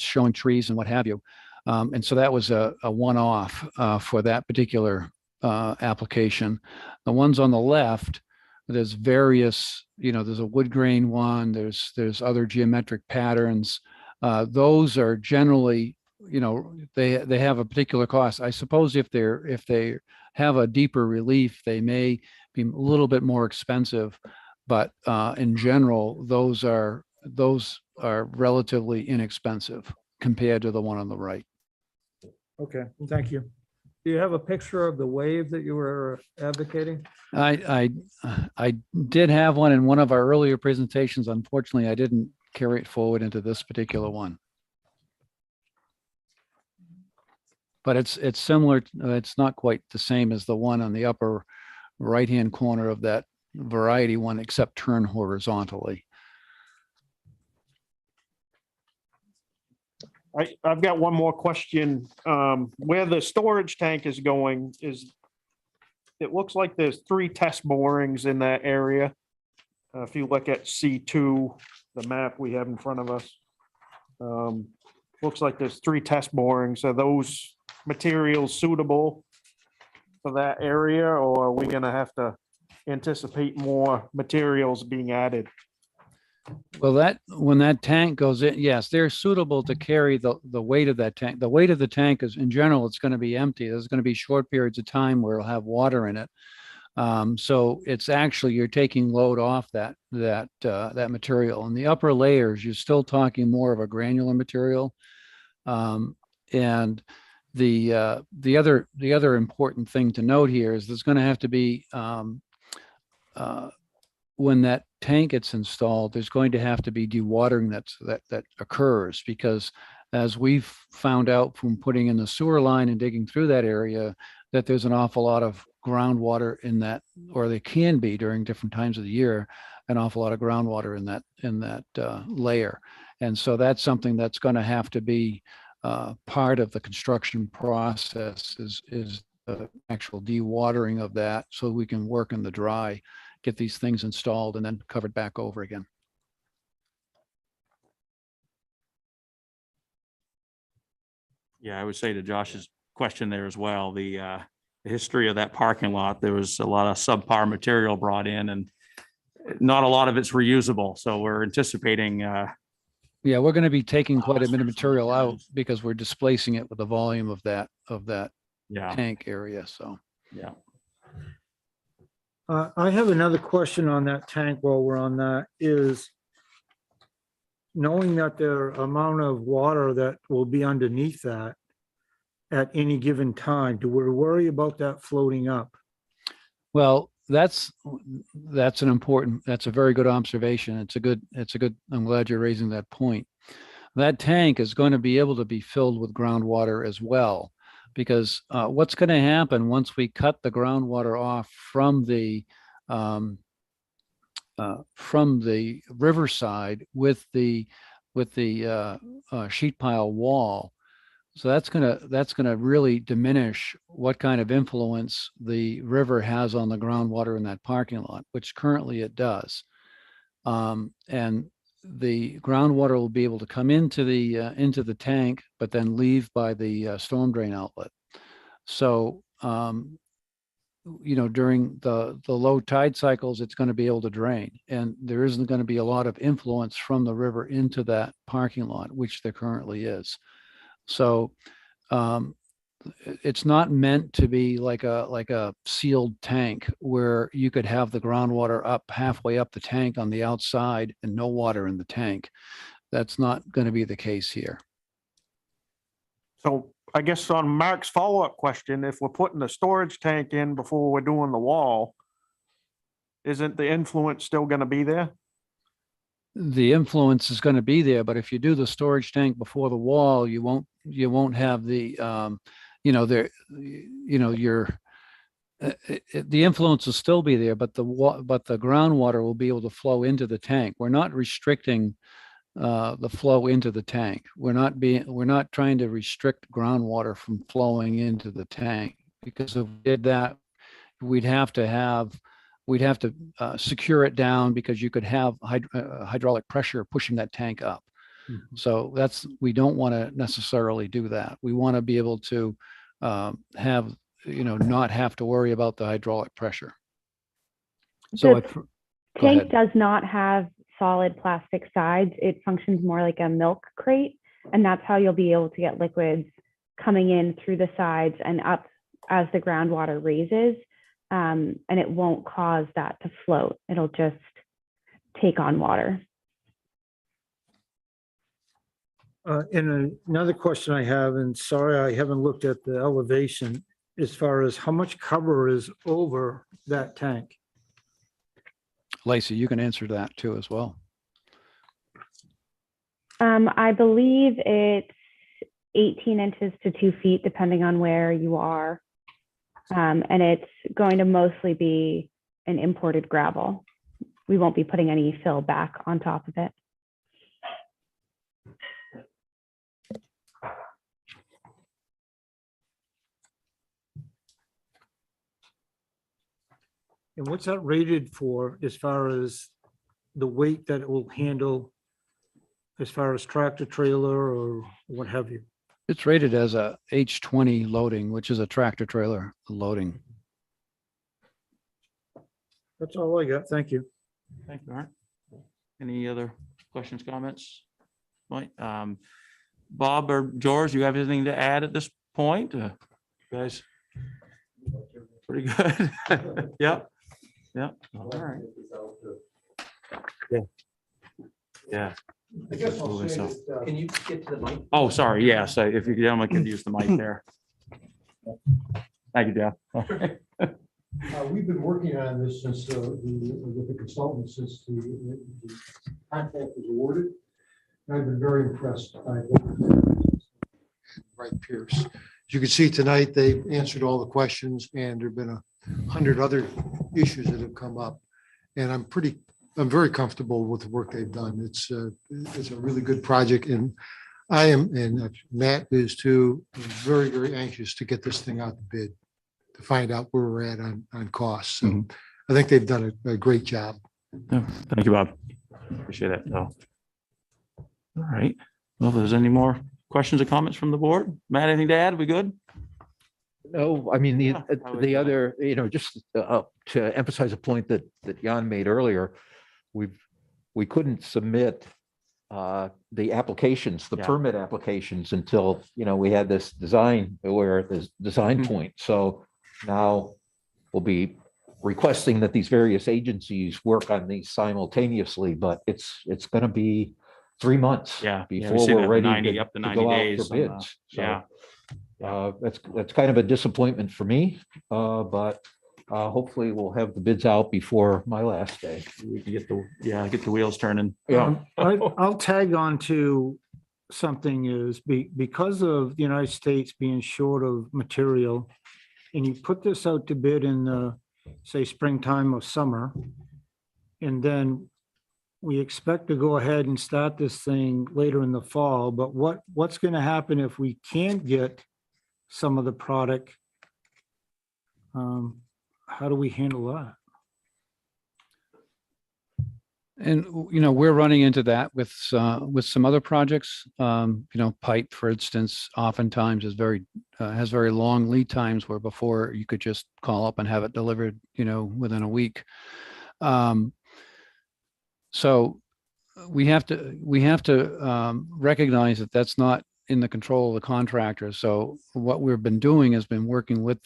showing trees and what have you. And so that was a one-off for that particular application. The ones on the left, there's various, there's a wood grain one, there's other geometric patterns. Those are generally, they have a particular cost. I suppose if they have a deeper relief, they may be a little bit more expensive, but in general, those are relatively inexpensive compared to the one on the right. Okay, thank you. Do you have a picture of the wave that you were advocating? I did have one in one of our earlier presentations. Unfortunately, I didn't carry it forward into this particular one. But it's similar. It's not quite the same as the one on the upper right-hand corner of that variety one, except turn horizontally. I've got one more question. Where the storage tank is going it looks like there's 3 test borings in that area. If you look at C2, the map we have in front of us, looks like there's 3 test borings. Are those materials suitable for that area, or are we gonna have to anticipate more materials being added? Well, when that tank goes in, yes, they're suitable to carry the weight of that tank. The weight of the tank is, in general, it's going to be empty. There's going to be short periods of time where it'll have water in it. So it's actually, you're taking load off that material. In the upper layers, you're still talking more of a granular material. And the other important thing to note here is there's going to have to be when that tank gets installed, there's going to have to be dewatering that occurs, because as we've found out from putting in the sewer line and digging through that area, that there's an awful lot of groundwater in that, or there can be during different times of the year, an awful lot of groundwater in that layer. And so that's something that's going to have to be part of the construction process, is the actual dewatering of that, so we can work in the dry, get these things installed and then covered back over again. Yeah, I would say to Josh's question there as well, the history of that parking lot, there was a lot of subpar material brought in and not a lot of it's reusable. So we're anticipating. Yeah, we're going to be taking quite a bit of material out because we're displacing it with the volume of that Yeah. tank area. So, Yeah. I have another question on that tank while we're on that, is knowing that the amount of water that will be underneath that at any given time, do we worry about that floating up? well, that's a very good observation. It's a good, I'm glad you're raising that point. That tank is going to be able to be filled with groundwater as well, because what's going to happen once we cut the groundwater off from the riverside with the sheet pile wall. So that's gonna really diminish what kind of influence the river has on the groundwater in that parking lot, which currently it does. And the groundwater will be able to come into the tank, but then leave by the storm drain outlet. So during the low tide cycles, it's going to be able to drain, and there isn't going to be a lot of influence from the river into that parking lot, which there currently is. So it's not meant to be like a sealed tank where you could have the groundwater up halfway up the tank on the outside and no water in the tank. That's not going to be the case here. So I guess on Mark's follow-up question, if we're putting a storage tank in before we're doing the wall, isn't the influence still going to be there? The influence is going to be there, but if you do the storage tank before the wall, you won't have the the influence will still be there, but the groundwater will be able to flow into the tank. We're not restricting the flow into the tank. We're not trying to restrict groundwater from flowing into the tank, because if we did that, we'd have to secure it down, because you could have hydraulic pressure pushing that tank up. Mm-hmm. So we don't want to necessarily do that. We want to be able to not have to worry about the hydraulic pressure. So the tank does not have solid plastic sides. It functions more like a milk crate, and that's how you'll be able to get liquids coming in through the sides and up as the groundwater raises. And it won't cause that to float. It'll just take on water. And another question I have, and sorry, I haven't looked at the elevation, as far as how much cover is over that tank? Lacey, you can answer that too as well. I believe it's 18 inches to 2 feet, depending on where you are. And it's going to mostly be an imported gravel. We won't be putting any fill back on top of it. And what's that rated for, as far as the weight that it will handle, as far as tractor trailer or what have you? It's rated as a H20 loading, which is a tractor trailer loading. That's all I got. Thank you. Thank you, Art. Any other questions, comments? Right. Bob or George, you have anything to add at this point? Guys, pretty good. Yep. Yep. All right. Yeah. Yeah. I guess I'll Moving say so. that, Can you get to the mic? Oh, sorry. Yes. If you gentlemen could use the mic there. Thank you, Jeff. We've been working on this since with the consultant since the contract was awarded. And I've been very impressed by Wright Pierce. As you can see tonight, they've answered all the questions, and there've been 100 other issues that have come up. And I'm very comfortable with the work they've done. It's a really good project, and I am, and Matt is too, very, very anxious to get this thing out to bid, to find out where we're at on costs. So I think they've done a great job. Yeah, thank you, Bob. Appreciate it. All right. Well, if there's any more questions or comments from the board, Matt, anything to add? We good? No, I mean, Yeah, I would, the other, just to emphasize a point that Jan made earlier, we couldn't submit the applications, the Yeah. permit applications until, we had this design, where this design point. So now we'll be requesting that these various agencies work on these simultaneously, but it's going to be 3 months. Yeah. Before we see we're that, ready 90 up to 90 go out days. for on the- bids. So, Yeah. that's kind of a disappointment for me, but hopefully we'll have the bids out before my last day. We can get the wheels turning. Yeah. I'll tag on to something is because of the United States being short of material, and you put this out to bid in the, say, springtime or summer, and then we expect to go ahead and start this thing later in the fall, but what's going to happen if we can't get some of the product? How do we handle that? And, we're running into that with some other projects. Pipe, for instance, oftentimes has very long lead times, where before you could just call up and have it delivered, within a week. So we have to recognize that that's not in the control of the contractor. So what we've been doing has been working with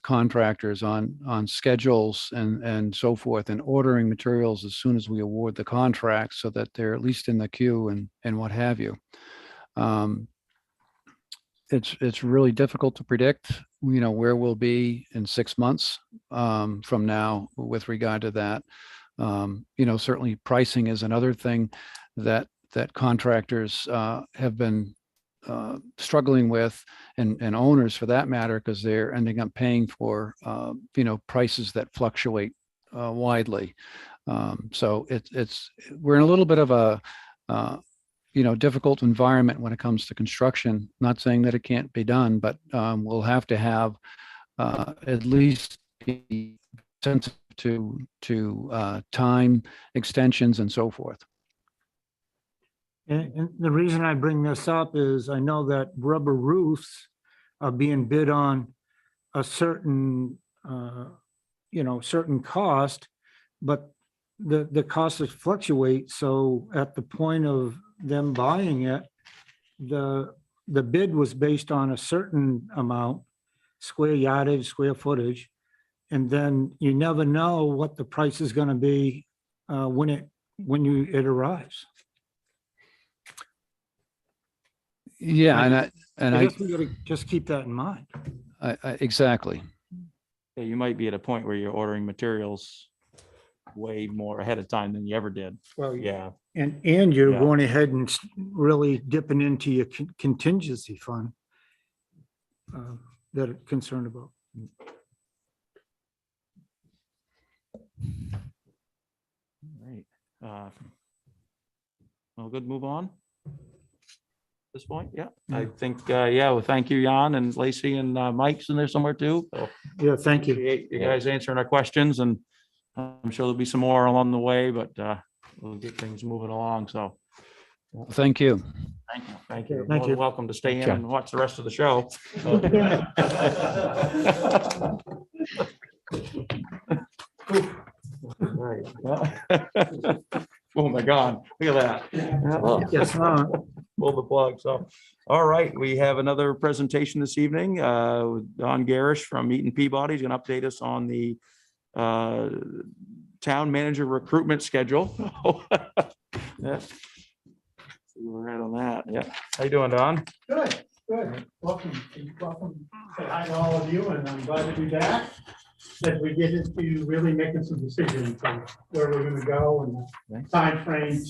contractors on schedules and so forth, and ordering materials as soon as we award the contract, so that they're at least in the queue and what have you. It's really difficult to predict, where we'll be in 6 months from now with regard to that. Certainly pricing is another thing that contractors have been struggling with, and owners for that matter, because they're ending up paying for prices that fluctuate widely. So we're in a little bit of a difficult environment when it comes to construction. Not saying that it can't be done, but we'll have to have at least be sensitive to time extensions and so forth. And the reason I bring this up is I know that rubber roofs are being bid on a certain, certain cost, but the costs fluctuate. So at the point of them buying it, the bid was based on a certain amount, square yardage, square footage, and then you never know what the price is going to be when it arrives. Yeah, I guess we got to just keep that in mind. Exactly. Yeah, you might be at a point where you're ordering materials way more ahead of time than you ever did. Well, Yeah. And you're Yeah. going ahead and really dipping into your contingency fund that are concerned about. Right. Well, good, move on. At this point, yeah, I think, well, thank you, Jan and Lacey, and Mike's in there somewhere too. So Yeah, thank you. appreciate you guys answering our questions, and I'm sure there'll be some more along the way, but we'll get things moving along. So Thank you. thank you. Thank you. Thank More you. than welcome to stay in Sure. and watch the rest of the show. Right. Oh my God, look at that. Yes, Pull the plug. So, all right, we have another presentation this evening. With Don Garish from Eaton Peabody is going to update us on the town manager recruitment schedule. Yeah. See where we're at on that. Yeah. How you doing, Don? Good. Welcome. Say hi to all of you, and I'm glad to be back. as we get into really making some decisions on where we're gonna go and the timeframe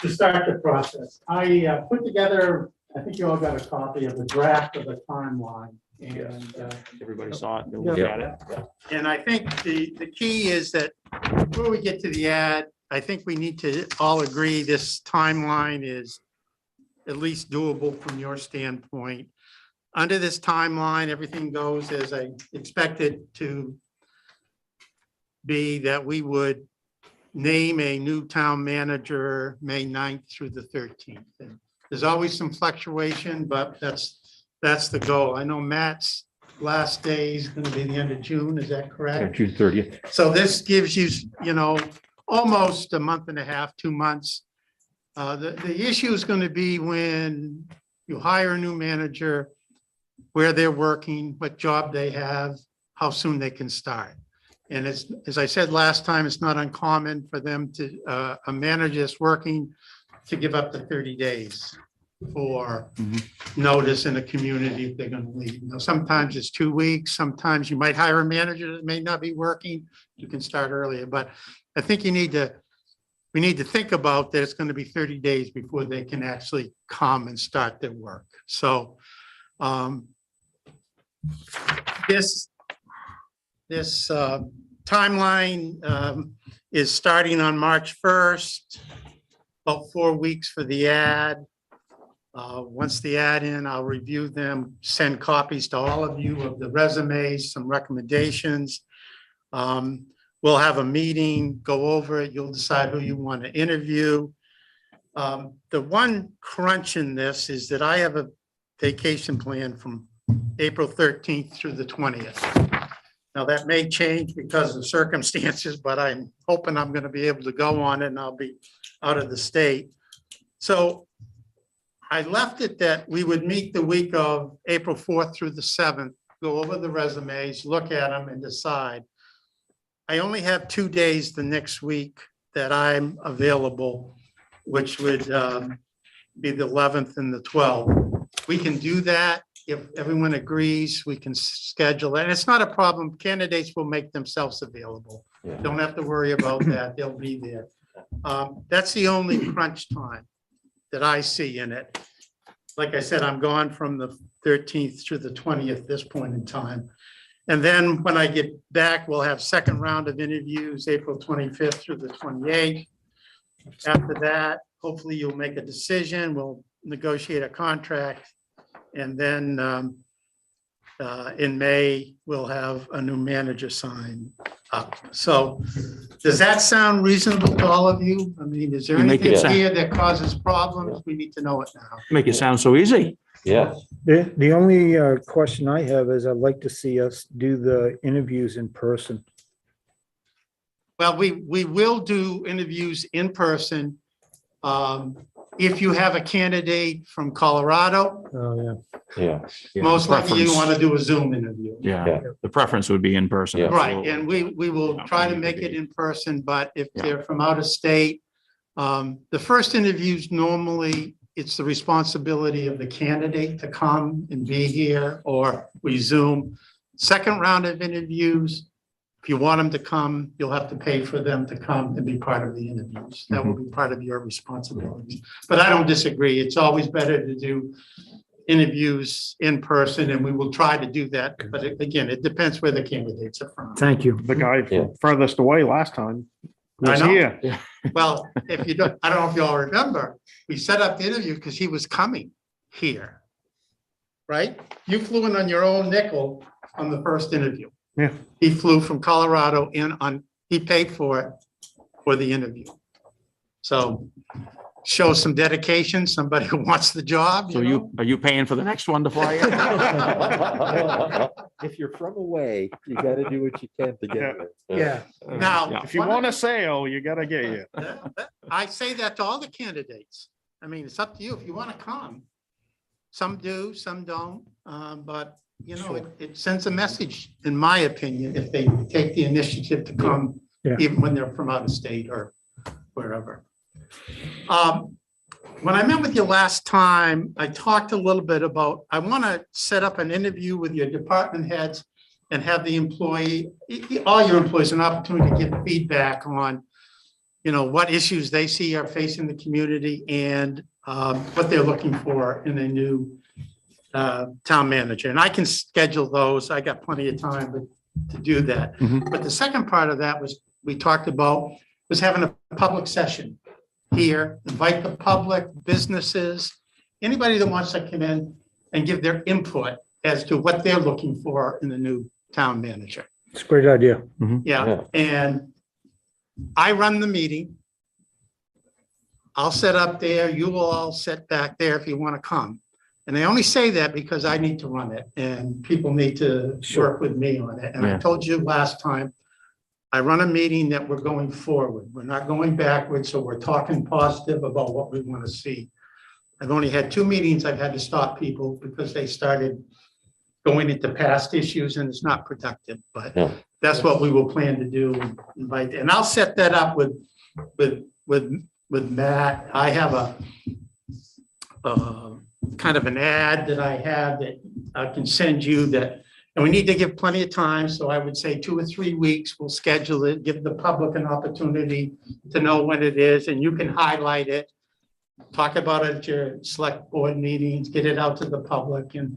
to start the process. I put together, I think you all got a copy of the draft of the timeline. And Everybody saw it, they'll look at it. and I think the key is that before we get to the ad, I think we need to all agree this timeline is at least doable from your standpoint. Under this timeline, everything goes as I expected to be, that we would name a new town manager May 9th through the 13th. And there's always some fluctuation, but that's the goal. I know Matt's last day is going to be the end of June. Is that correct? June 30th. So this gives you, almost a month and a half, 2 months. The issue is going to be when you hire a new manager, where they're working, what job they have, how soon they can start. And it's, as I said last time, it's not uncommon for them to, a manager that's working to give up to 30 days for notice in a community if they're going to leave. Sometimes it's 2 weeks. Sometimes you might hire a manager that may not be working. You can start earlier, but I think we need to think about that it's going to be 30 days before they can actually come and start their work. So this timeline is starting on March 1st, about 4 weeks for the ad. Once the ad in, I'll review them, send copies to all of you of the resumes, some recommendations. We'll have a meeting, go over it. You'll decide who you want to interview. The one crunch in this is that I have a vacation plan from April 13th through the 20th. Now that may change because of circumstances, but I'm hoping I'm going to be able to go on it and I'll be out of the state. So I left it that we would meet the week of April 4th through the 7th, go over the resumes, look at them and decide. I only have 2 days the next week that I'm available, which would be the 11th and the 12th. We can do that. If everyone agrees, we can schedule it. And it's not a problem. Candidates will make themselves available. Yeah. Don't have to worry about that. They'll be there. That's the only crunch time that I see in it. Like I said, I'm gone from the 13th through the 20th at this point in time. And then when I get back, we'll have second round of interviews, April 25th through the 28th. After that, hopefully you'll make a decision. We'll negotiate a contract. And then in May, we'll have a new manager sign up. So does that sound reasonable to all of you? I mean, is there You make anything it sound- here that causes problems? We need to know it now. Make it sound so easy. Yeah, The only question I have is I'd like to see us do the interviews in person. Well, we will do interviews in person. If you have a candidate from Colorado, Oh, yeah. most likely you Preference. want to do a Zoom interview. Yeah, the preference would be in person. Yeah. Right, absolutely. and we will try to make it in person, but if they're from out of state, the first interviews, normally it's the responsibility of the candidate to come and be here, or we Zoom. Second round of interviews, if you want them to come, you'll have to pay for them to come and be part of the interviews. That will be part of your responsibilities. But I don't disagree. It's always better to do interviews in person, and we will try to do that. But again, it depends where the candidates are from. thank you. The guy Yeah. furthest away last time was I know. here. Well, if you don't, I don't know if you all remember, we set up the interview because he was coming here. Right? You flew in on your own nickel on the first interview. Yeah. He flew from Colorado he paid for it for the interview. So show some dedication, somebody who wants the job. So are you paying for the next one to fly in? If you're from away, you got to do what you can to get there. Yeah. Now, Yeah. If you want to sail, you gotta get here. I say that to all the candidates. I mean, it's up to you if you want to come. Some do, some don't, but it sends a message, in my opinion, if they take the initiative to come, Yeah. even when they're from out of state or wherever. When I met with you last time, I talked a little bit about, I want to set up an interview with your department heads and have the employee, all your employees, an opportunity to give feedback on, what issues they see are facing the community and what they're looking for in a new town manager. And I can schedule those. I got plenty of time to do that. But the second part of that we talked about was having a public session here, invite the public, businesses, anybody that wants to come in and give their input as to what they're looking for in the new town manager. It's a great idea. Yeah, and I run the meeting. I'll set up there. You will all sit back there if you want to come. And I only say that because I need to run it and people need to work with me on it. And I told you last time, I run a meeting that we're going forward. We're not going backwards. So we're talking positive about what we want to see. I've only had 2 meetings. I've had to stop people because they started going into past issues and it's not productive, but that's what we will plan to do. And I'll set that up with Matt. I have a kind of an ad that I have that I can send you that, and we need to give plenty of time. So I would say 2 or 3 weeks, we'll schedule it, give the public an opportunity to know when it is, and you can highlight it, talk about it at your select board meetings, get it out to the public. And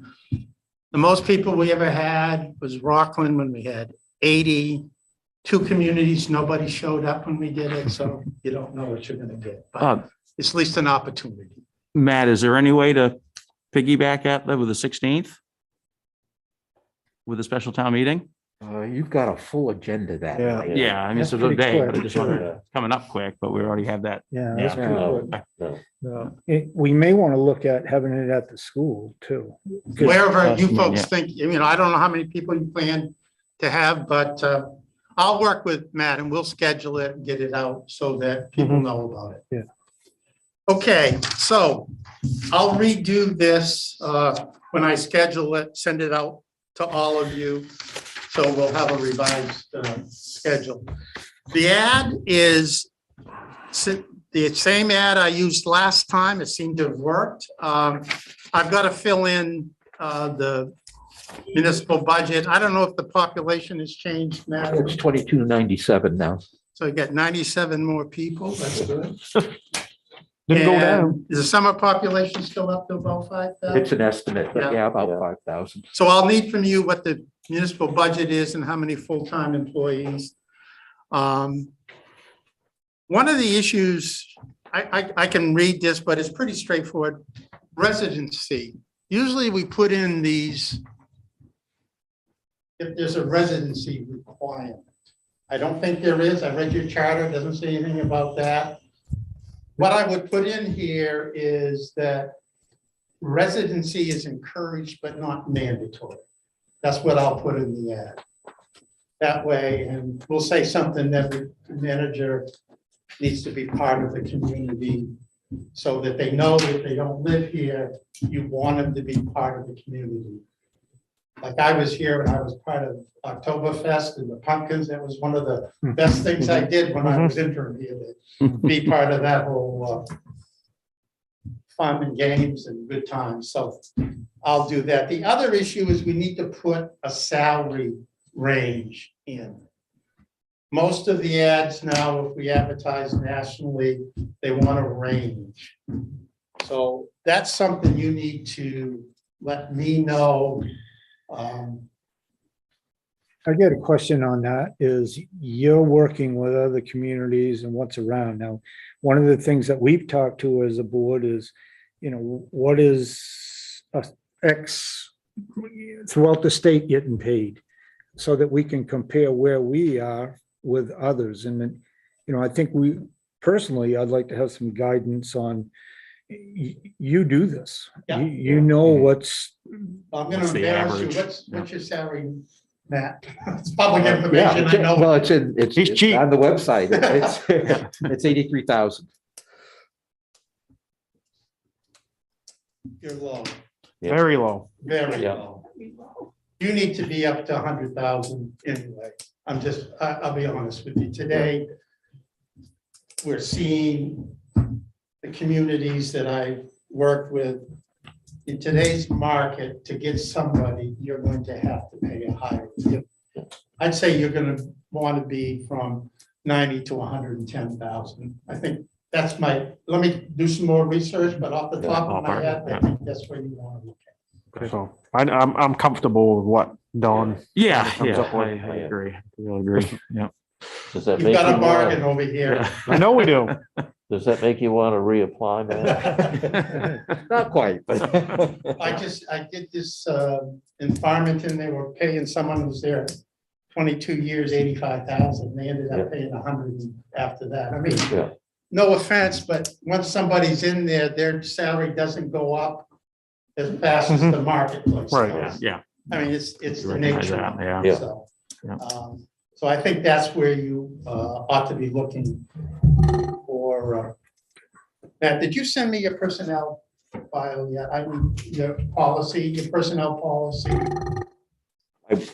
the most people we ever had was Rockland when we had 82 communities. Nobody showed up when we did it. So you don't know what you're going to get, but it's at least an opportunity. Matt, is there any way to piggyback at that with the 16th? With a special town meeting? You've got a full agenda that night. Yeah, I mean, it's a good day, but I just wanted to, coming up quick, but we already have that. That's pretty No. good. We may want to look at having it at the school too. Wherever you folks think, I don't know how many people you plan to have, but I'll work with Matt and we'll schedule it and get it out so that people know about it. Yeah. Okay, so I'll redo this when I schedule it, send it out to all of you. So we'll have a revised schedule. The ad is the same ad I used last time. It seemed to have worked. I've got to fill in the municipal budget. I don't know if the population has changed now. It's 2297 now. So you got 97 more people. That's good. Didn't go And down. Is the summer population still up to about 5,000? It's an estimate, but yeah, about 5,000. So I'll need from you what the municipal budget is and how many full-time employees. One of the issues, I can read this, but it's pretty straightforward. Residency. Usually we put in these, if there's a residency requirement. I don't think there is. I read your charter, it doesn't say anything about that. What I would put in here is that residency is encouraged but not mandatory. That's what I'll put in the ad. That way, and we'll say something that the manager needs to be part of the community so that they know that if they don't live here, you want them to be part of the community. Like I was here and I was part of Oktoberfest and the pumpkins. That was one of the best things I did when I was interim here, to be part of that whole fun and games and good times. So I'll do that. The other issue is we need to put a salary range in. Most of the ads now, if we advertise nationally, they want a range. So that's something you need to let me know. I get a question on that is you're working with other communities and what's around now. One of the things that we've talked to as a board is, what is X throughout the state getting paid so that we can compare where we are with others. And then, I think I'd like to have some guidance on, you do this. Yeah. You know what's. I'm going What's to the embarrass average? you. What's your salary, Matt? It's public information. I know. Well, it's He's cheap. on the website. It's 83,000. You're low, Very low. very Yeah. low. You need to be up to 100,000 anyway. I'll be honest with you. Today, we're seeing the communities that I work with, in today's market, to get somebody, you're going to have to pay a higher. I'd say you're gonna want to be from 90 to 110,000. I think that's let me do some more research, but off the top of my head, I think that's where you want to look at. So I'm comfortable with what Don. Yeah, comes yeah, up with. I agree. We'll agree. Yeah. Does that You've make got a you bargain want, over here. I know we do. does that make you want to reapply, man? Not quite, but. I did this in Farmington, they were paying someone who was there 22 years, 85,000. They ended up paying 100 after that. I mean, Yeah. no offense, but once somebody's in there, their salary doesn't go up as fast as the marketplace. Right. does. Yeah. I mean, it's the Recognize nature. that, of it. yeah. Yeah. So, Yeah. so I think that's where you ought to be looking for. Matt, did you send me your personnel file yet? I mean, your policy, your personnel policy.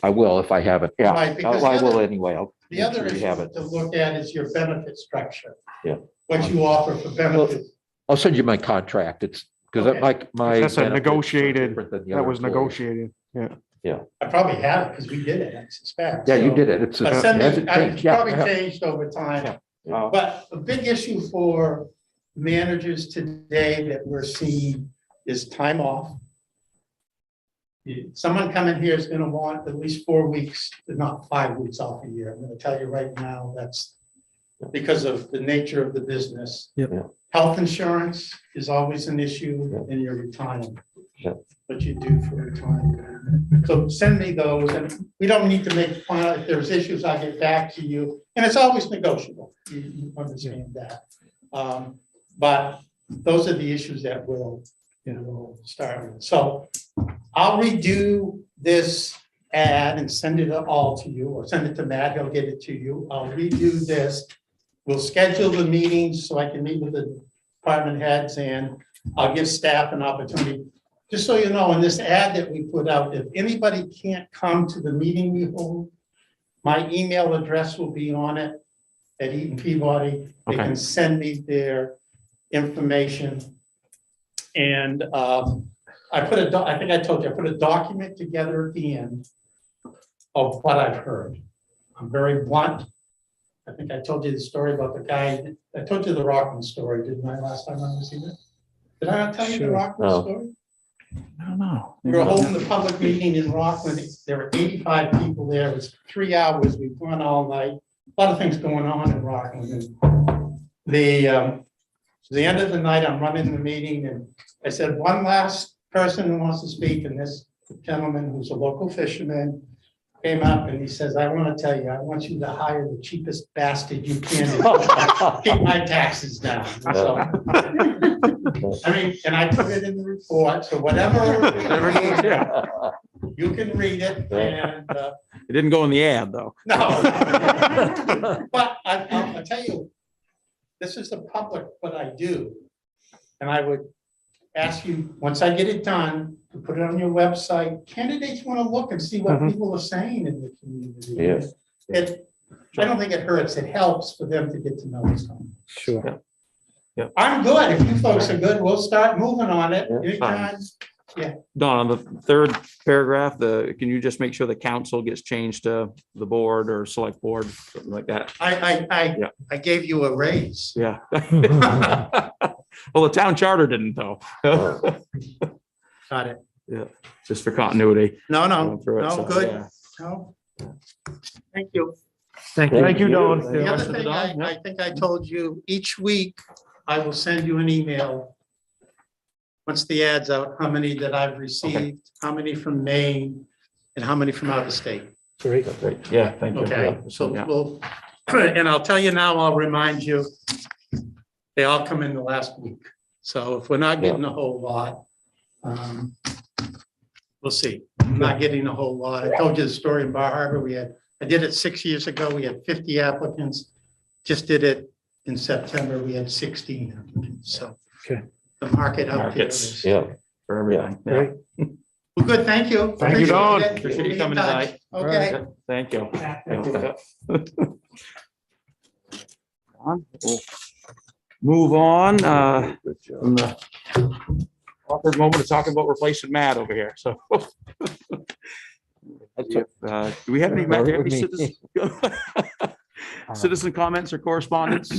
I will if I have it. Yeah, Right, because I the will other- anyway. I'll The make other sure you issue have it. to look at is your benefit structure. Yeah. What you offer for benefits. I'll send you my contract. It's because Okay. my. That's a benefits are negotiated, different than the that other was employees. negotiated. Yeah. I probably have it because we did it, I suspect. Yeah, you So- did it. It's. But it send me, hasn't it's changed. Yeah, probably yeah. changed over time. Yeah. But a big issue for managers today that we're seeing is time off. Someone coming here is gonna want at least 4 weeks, if not 5 weeks off a year. I'm gonna tell you right now, that's because of the nature of the business. Yep. Yeah. Health insurance is always an issue in your retirement. Yeah. What you do for retirement. So send me those, and we don't need to make fun. If there's issues, I'll get back to you. And it's always negotiable. You understand that. But those are the issues that we'll start with. So I'll redo this ad and send it all to you, or send it to Matt, he'll get it to you. I'll redo this. We'll schedule the meetings so I can meet with the department heads, and I'll give staff an opportunity. Just so you know, in this ad that we put out, if anybody can't come to the meeting we hold, my email address will be on it at Eaton Peabody. They Okay. can send me their information. And I think I told you, I put a document together at the end of what I've heard. I'm very blunt. I think I told you the story about the guy, I told you the Rockland story, didn't I, last time I was here? Did I not tell you the Rockland No. story? I don't know. We were holding the public meeting in Rockland. There were 85 people there. It was 3 hours. We went all night. A lot of things going on in Rockland. And the end of the night, I'm running the meeting, and I said, one last person who wants to speak, and this gentleman who's a local fisherman came up and he says, I want to tell you, I want you to hire the cheapest bastard you can to keep my taxes down. So, I mean, and I put it in the report, so whatever, you can read it, and It didn't go in the ad, though. no. But I'll tell you, this is the public what I do. And I would ask you, once I get it done, to put it on your website. Candidates want to look and see what people are saying in the community. Yes. I don't think it hurts. It helps for them to get to know someone. Sure. I'm good. If you folks are good, we'll start moving on it. Yeah. Anytime. Don, on the third paragraph, can you just make sure the council gets changed to the board or select board, something like that? Yeah. I gave you a raise. Yeah. Well, the town charter didn't, though. Got it. Just for continuity. No, going through it, so, good. yeah. No. Thank you. Thank you. Thank you, Don. The other thing I think I told you, each week I will send you an email. Once the ad's out, how many that I've received, how many from Maine, and how many from out of state. Great. Great. Yeah, thank you. Okay, so Yeah. we'll, and I'll tell you now, I'll remind you, they all come in the last week. So if we're not getting a whole lot, we'll see. I'm not getting a whole lot. I told you the story in Bar Harbor. I did it 6 years ago. We had 50 applicants. Just did it in September. We had 16 applicants. So Okay. the market out there Markets. is. Yeah. For everything. Yeah. Great. Well, good, thank you. Thank you, Don. Appreciate it. Appreciate We'll you be in coming touch. tonight. Okay. Yeah, thank you. We'll Move on, Good job. from the awkward moment of talking about replacing Matt over here, so. Do we have any, Matt, do you have any citizen comments or correspondence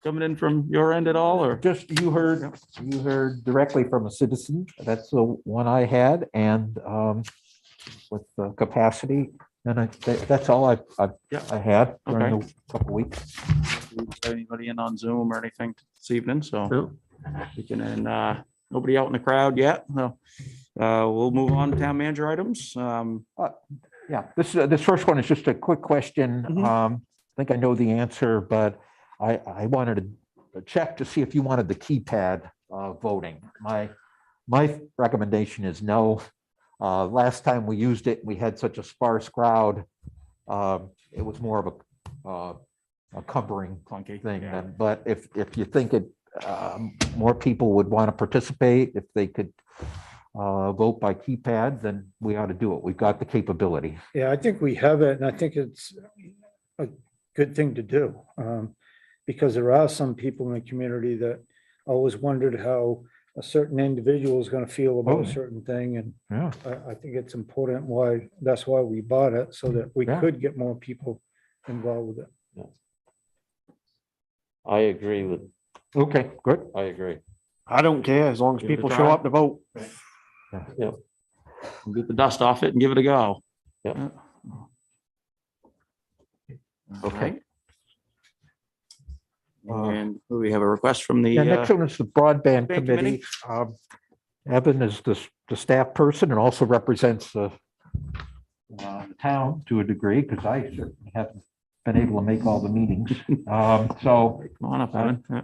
coming in from your end at all, or? Just, you heard directly from a citizen. That's the one I had, and with the capacity, and that's all I had during the couple weeks. Anybody in on Zoom or anything this evening, so we can, and nobody out in the crowd yet, so we'll move on to town manager items. Yeah, this first one is just a quick question. I think I know the answer, but I wanted to check to see if you wanted the keypad voting. My recommendation is no. Last time we used it, we had such a sparse crowd. It was more of a covering Clunky thing. yeah. But if you think it, more people would want to participate, if they could vote by keypad, then we ought to do it. We've got the capability. Yeah, I think we have it, and I think it's a good thing to do. Because there are some people in the community that always wondered how a certain individual is going to feel about a certain thing. And Yeah. I think it's important that's why we bought it, so that we Yeah. could get more people involved with it. I agree with, Okay, good. I agree. I don't care as long as Give it a people try. show up to vote. Yep. Get the dust off it and give it a go. Yep. Okay. And we have a request from the, Yeah, next one is the broadband Broadband committee. Evan is the staff person and also represents the town to a degree, because I certainly haven't been able to make all the meetings. So come on up, Evan. Yeah.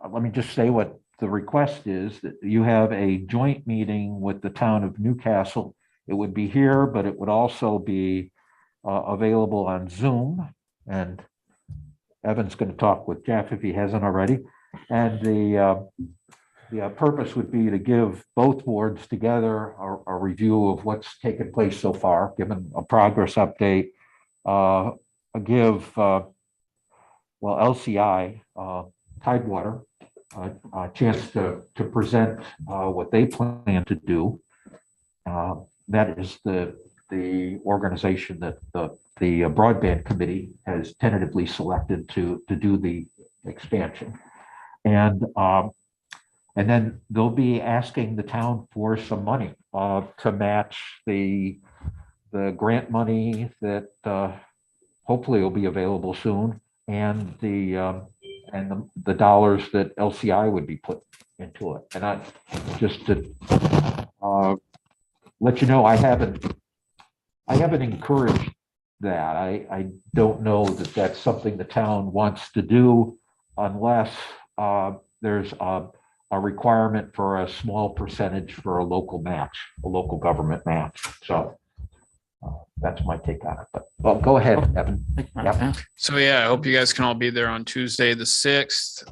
let me just say what the request is, that you have a joint meeting with the town of Newcastle. It would be here, but it would also be available on Zoom, and Evan's going to talk with Jeff if he hasn't already. And the purpose would be to give both boards together a review of what's taken place so far, given a progress update, give LCI, Tidewater, a chance to present what they plan to do. That is the organization that the broadband committee has tentatively selected to do the expansion. And then they'll be asking the town for some money to match the grant money that hopefully will be available soon, and the dollars that LCI would be put into it. And I just to let you know, I haven't encouraged that. I don't know that that's something the town wants to do unless there's a requirement for a small percentage for a local match, a local government match. So that's my take on it. But well, go ahead, Evan. Yep. So yeah, I hope you guys can all be there on Tuesday, the 6th.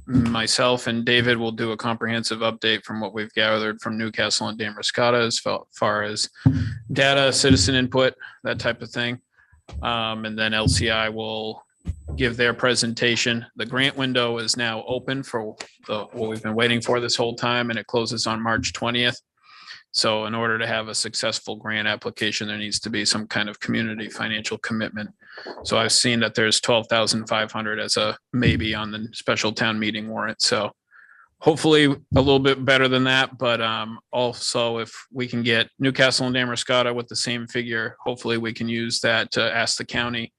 Myself and David will do a comprehensive update from what we've gathered from Newcastle and Damariscotta as far as data, citizen input, that type of thing. And then LCI will give their presentation. The grant window is now open for what we've been waiting for this whole time, and it closes on March 20th. So in order to have a successful grant application, there needs to be some kind of community financial commitment. So I've seen that there's 12,500 as a maybe on the special town meeting warrant. So hopefully a little bit better than that, but also if we can get Newcastle and Damariscotta with the same figure, hopefully we can use that to ask the county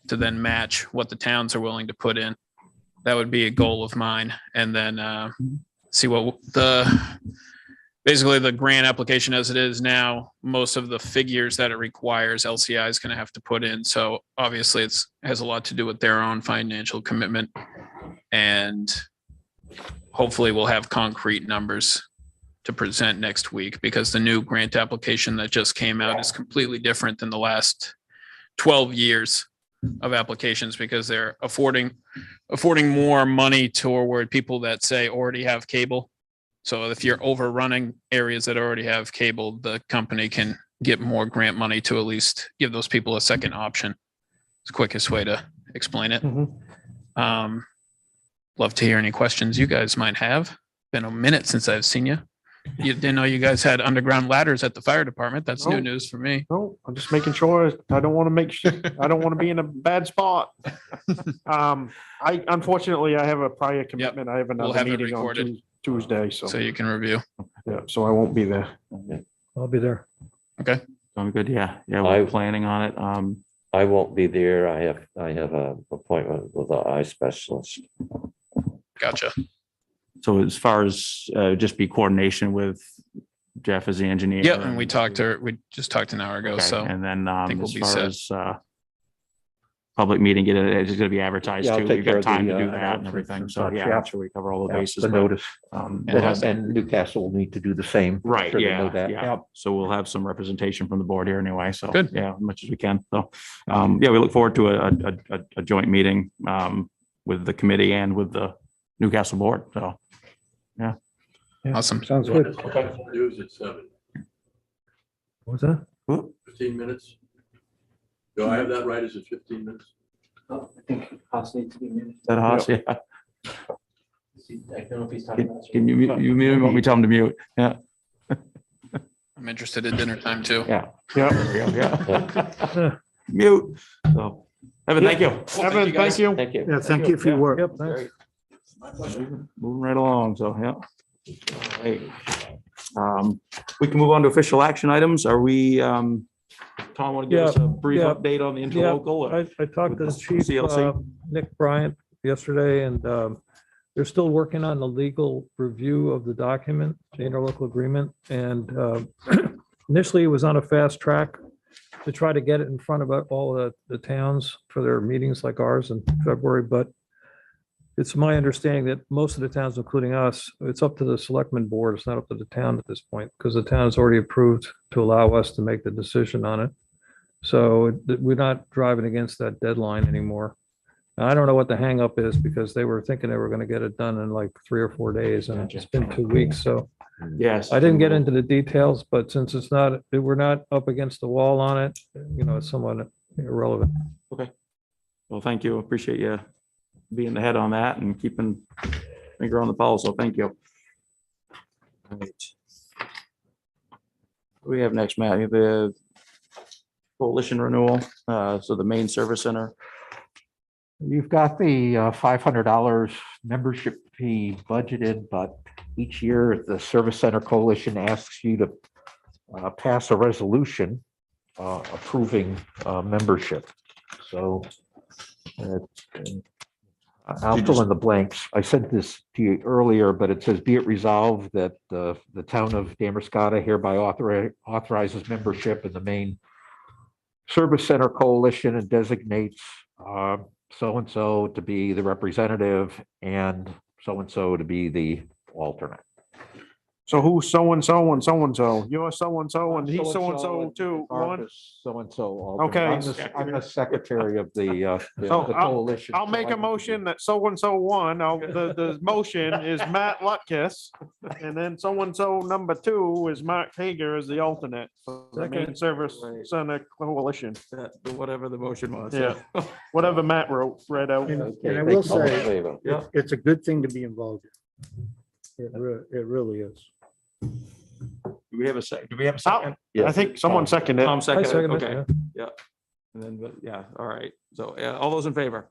to then match what the towns are willing to put in. That would be a goal of mine. And then see what basically the grant application as it is now, most of the figures that it requires, LCI is going to have to put in. So obviously it has a lot to do with their own financial commitment, and hopefully we'll have concrete numbers to present next week, because the new grant application that just came out is completely different than the last 12 years of applications, because they're affording more money toward people that say already have cable. So if you're overrunning areas that already have cable, the company can get more grant money to at least give those people a second option. It's the quickest way to explain it. Love to hear any questions you guys might have. been a minute since I've seen you. You didn't know you guys had underground ladders at the fire department. That's new Oh. news for me. No, I'm just making sure. I don't want to I don't want to be in a bad spot. Unfortunately, I have a prior commitment. I have We'll another have it meeting on recorded. Tuesday, So so, you can review. yeah, so I won't be there. I'll be there. Okay. I'm good. Yeah. Yeah. We're planning on it. I won't be there. I have an appointment with an eye specialist. Gotcha. So as far as just be coordination with Jeff as the engineer. Yeah. And we just talked an hour ago. Okay, So and then think we'll as be far set. as public meeting, it's going to be advertised Yeah, I'll too. take We've care got of time the, to do that and announcements everything. and So such, yeah, yeah. I'm sure we cover all the Yeah, bases. the but, notice. and- And Newcastle will need to do the same. I'm Right, sure they know yeah, that. yeah. So we'll have some representation from the board here anyway. So Good. yeah, as much as we can. So yeah, we look forward to a joint meeting with the committee and with the Newcastle board. So Yeah, Awesome. sounds good. News at 7, What's that? 15 minutes. Do I have that right? Is it 15 minutes? I think Haas needs to be muted. that Haas, yeah. I don't know if he's talking about. Can you mute? You mute him? Want me to tell him to mute? Yeah. I'm interested in dinner time too. Yeah. Yeah. There we go, yeah. Mute. So Evan, thank you. Evan, thank you. Thank you. Yeah, thank you for your work. Yep, thanks. Moving right along, so, yeah. All right. We can move on to official action items. Are we, Tom, want to give us a brief yeah, update on the interlocal? I talked to With the Chief CLC? Nick Bryant yesterday, and they're still working on the legal review of the document, the interlocal agreement. And initially, it was on a fast track to try to get it in front of all the towns for their meetings like ours in February. But it's my understanding that most of the towns, including us, it's up to the selectmen board. It's not up to the town at this point, because the town's already approved to allow us to make the decision on it. So we're not driving against that deadline anymore. I don't know what the hangup is, because they were thinking they were going to get it done in like 3 or 4 days, and it's been 2 weeks. So Yes. I didn't get into the details, but since we're not up against the wall on it, it's somewhat irrelevant. Well, thank you. Appreciate you being ahead on that and keeping finger on the pulse. So thank you. All right. What do we have next, Matt? The coalition renewal. So the main service center. You've got the $500 membership fee budgeted, but each year the Service Center Coalition asks you to pass a resolution approving membership. So I'll fill in the blanks. I sent this to you earlier, but it says, be it resolved that the town of Damariscotta hereby authorizes membership in the main Service Center Coalition and designates so-and-so to be the representative and so-and-so to be the alternate. So who's so-and-so and so-and-so? You're so-and-so and he's so-and-so too. One. So-and-so. Okay. I'm the secretary of the So coalition. I'll make a motion that so-and-so one, the motion is Matt Lutkus. And then so-and-so number 2 is Mark Hager as the alternate for the main Second. service center coalition. Whatever the motion was. Yeah. Whatever Matt read out. And Okay, I will thank you. All in say, favor? Yeah. it's a good thing to be involved in. It really is. Do we have a second? Do we have a second? second? I think someone seconded Tom it. seconded. second it, Okay. Yeah. And then, but yeah, all right. So yeah, all those in favor?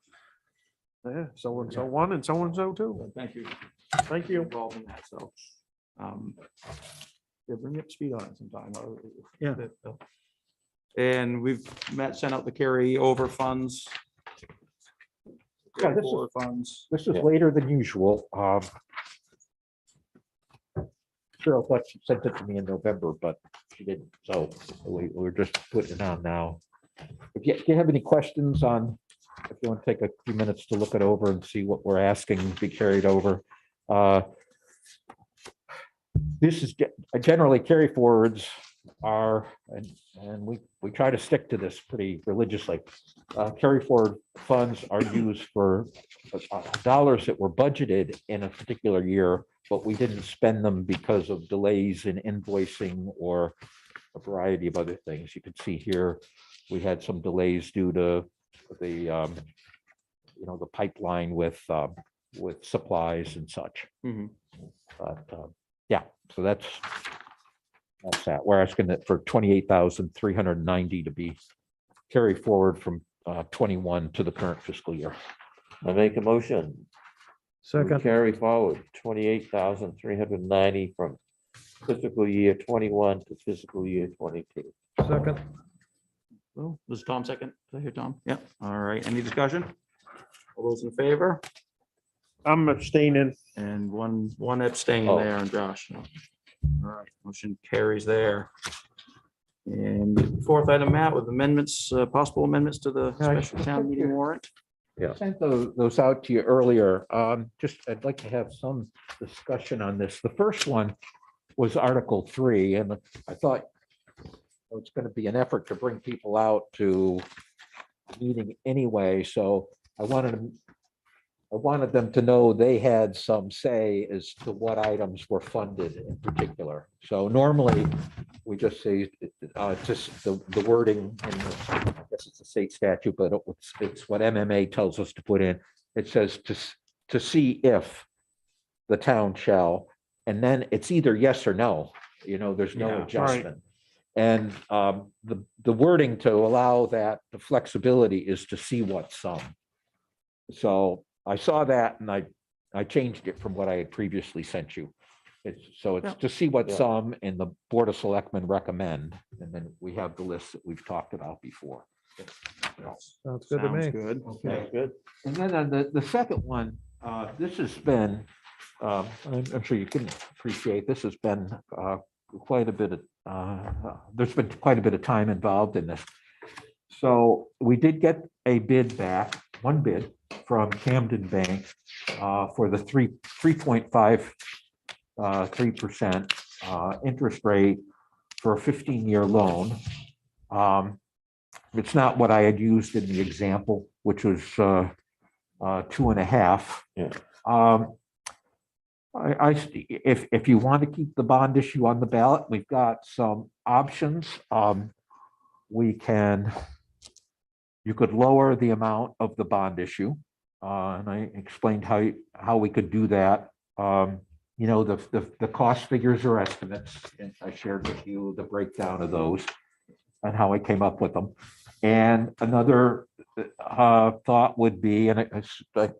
Yeah, so-and-so one and so-and-so two. Thank you. Thank you. Involved in that, so. Yeah, bring me up to speed on it sometime. Yeah. And sent out the carryover funds. Yeah, this is- Carryforward funds. This is later than usual. Cheryl thought she sent it to me in November, but she didn't. So we're just putting it on now. If you have any questions on, if you want to take a few minutes to look it over and see what we're asking to be carried over. This is generally carry forwards are, and we try to stick to this pretty religiously. Carry forward funds are used for dollars that were budgeted in a particular year, but we didn't spend them because of delays in invoicing or a variety of other things. You can see here, we had some delays due to the, the pipeline with with supplies and such. Mhm. But, yeah, so that's that. We're asking that for 28,390 to be carried forward from 21 to the current fiscal year. I make a motion. to Second, Carry forward 28,390 from fiscal year 21 to fiscal year 22. second, Oh, was Tom second? Did I hear Tom? Yep. All right. Any discussion? All those in favor? I'm abstaining. And one abstain Oh. there, and Josh. All right, motion carries there. And fourth item, Matt, with amendments, possible amendments to the special town meeting warrant. Yeah. Sent those out to you earlier. Just, I'd like to have some discussion on this. The first one was Article 3, and I thought it's going to be an effort to bring people out to the meeting anyway, so I wanted them to know they had some say as to what items were funded in particular. So normally, we just say, just the wording, in the, I guess it's a state statute, but it's what MMA tells us to put in. It says to see if the town shall, and then it's either yes or no, there's no Yeah, right. adjustment. And the wording to allow that, the flexibility is to see what sum. So I saw that and I changed it from what I had previously sent you. It's Yeah. to see what Yeah. sum and the Board of Selectmen recommend, and then we have the list that we've talked about before. sounds good to Sounds me. good. That's good. And then on the second one, this has been, I'm sure you can appreciate, this has been quite a bit of, there's been quite a bit of time involved in this. So we did get a bid back, one bid from Camden Bank for the 3.53% interest rate for a 15-year loan. It's not what I had used in the example, which was 2.5. Yeah. If you want to keep the bond issue on the ballot, we've got some options. You could lower the amount of the bond issue. And I explained how we could do that. The cost figures are estimates, and I shared with you the breakdown of those and how I came up with them. And another thought would be, and I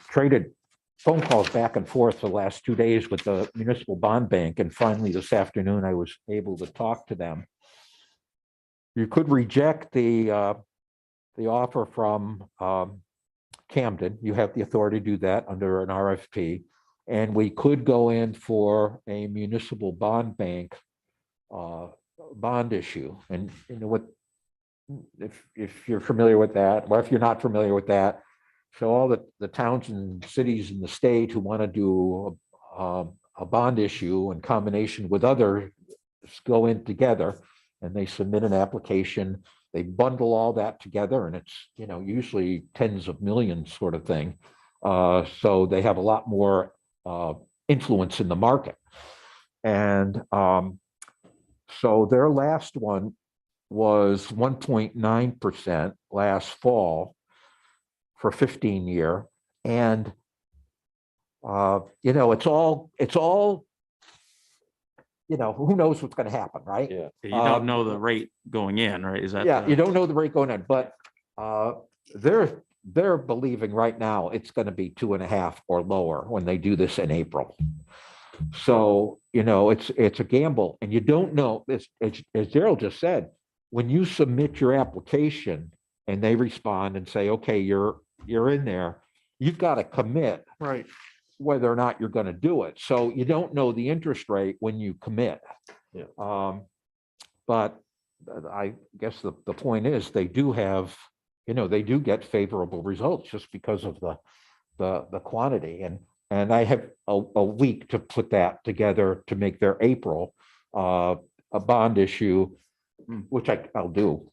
traded phone calls back and forth the last 2 days with the Municipal Bond Bank, and finally this afternoon I was able to talk to them. You could reject the offer from Camden. You have the authority to do that under an RFP, and we could go in for a municipal bond bank bond issue. And what if you're familiar with that, or if you're not familiar with that, so all the towns and cities in the state who want to do a bond issue in combination with others go in together, and they submit an application. They bundle all that together, and it's usually tens of millions sort of thing. So they have a lot more influence in the market. And so their last one was 1.9% last fall for 15-year. And it's all who knows what's going to happen, right? Yeah. You don't know the rate going in, right? Is that? Yeah, you don't know the rate going in, but they're believing right now it's going to be 2.5 or lower when they do this in April. So it's a gamble, and you don't know. As Gerald just said, when you submit your application and they respond and say, "Okay, you're in there," you've got to commit, Right. whether or not you're going to do it. So you don't know the interest rate when you commit. Yeah. But I guess the point is they do have, they do get favorable results just because of the quantity. And I have a week to put that together to make their April a bond issue, which I'll do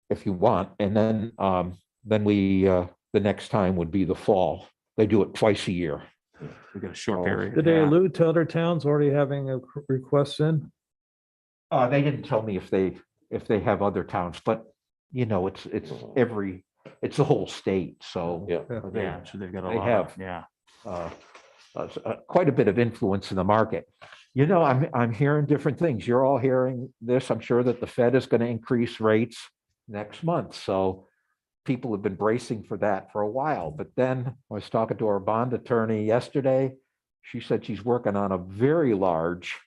if you want. And then we the next time would be the fall. They do it twice a year. We got a short period. Did they yeah. allude to other towns already having a request in? They didn't tell me if they have other towns, but it's every it's the whole state, so. Yeah. they- Yeah, so they've got a They lot, have. yeah. uh, quite a bit of influence in the market. You know, I'm hearing different things. You're all hearing this. I'm sure that the Fed is going to increase rates next month. So people have been bracing for that for a while. But then I was talking to our bond attorney yesterday. She said she's working on a very large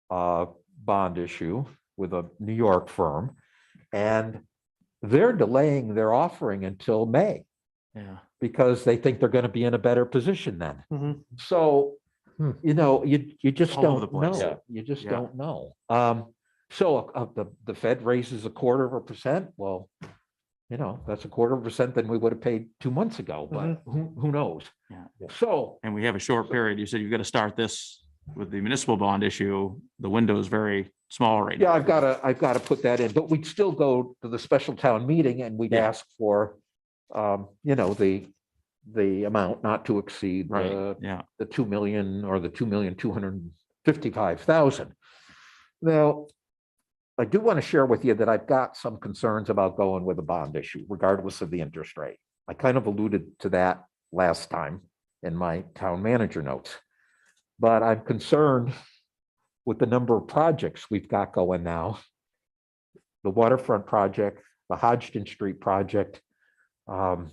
bond issue with a New York firm, and they're delaying their offering until May Yeah. because they think they're going to be in a better position then. Mhm. So, you know, you just All over the don't place. know. Yeah. You just Yeah. don't know. So the Fed raises 1/4%. Well, you know, that's 1/4% than we would have paid 2 months ago, but who knows? Yeah. So, And we have a short period. You said you've got to start this with the municipal bond issue. The window is very small right yeah, now. I've got to put that in, but we'd still go to the special town meeting and we'd Yeah. ask for, you know, the amount not to exceed Right, yeah. the 2 million or the 2,255,000. Now, I do want to share with you that I've got some concerns about going with a bond issue, regardless of the interest rate. I kind of alluded to that last time in my town manager notes. But I'm concerned with the number of projects we've got going now. The waterfront project, the Hodgson Street project. What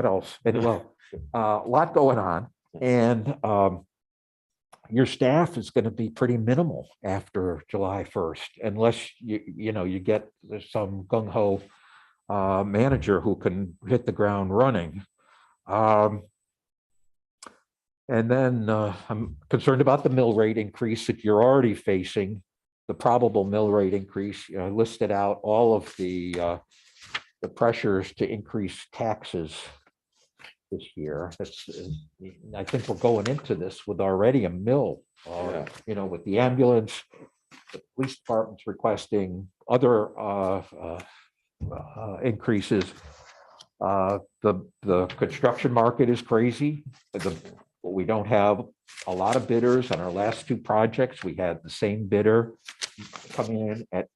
else? And well, a lot going on. And your staff is going to be pretty minimal after July 1st, unless you get some gung-ho manager who can hit the ground running. And then I'm concerned about the mill rate increase that you're already facing, the probable mill rate increase. I listed out all of the pressures to increase taxes this year. I think we're going into this with already a mill, you know, with the ambulance, the police department's requesting other increases. The construction market is crazy. We don't have a lot of bidders on our last 2 projects. We had the same bidder coming in at,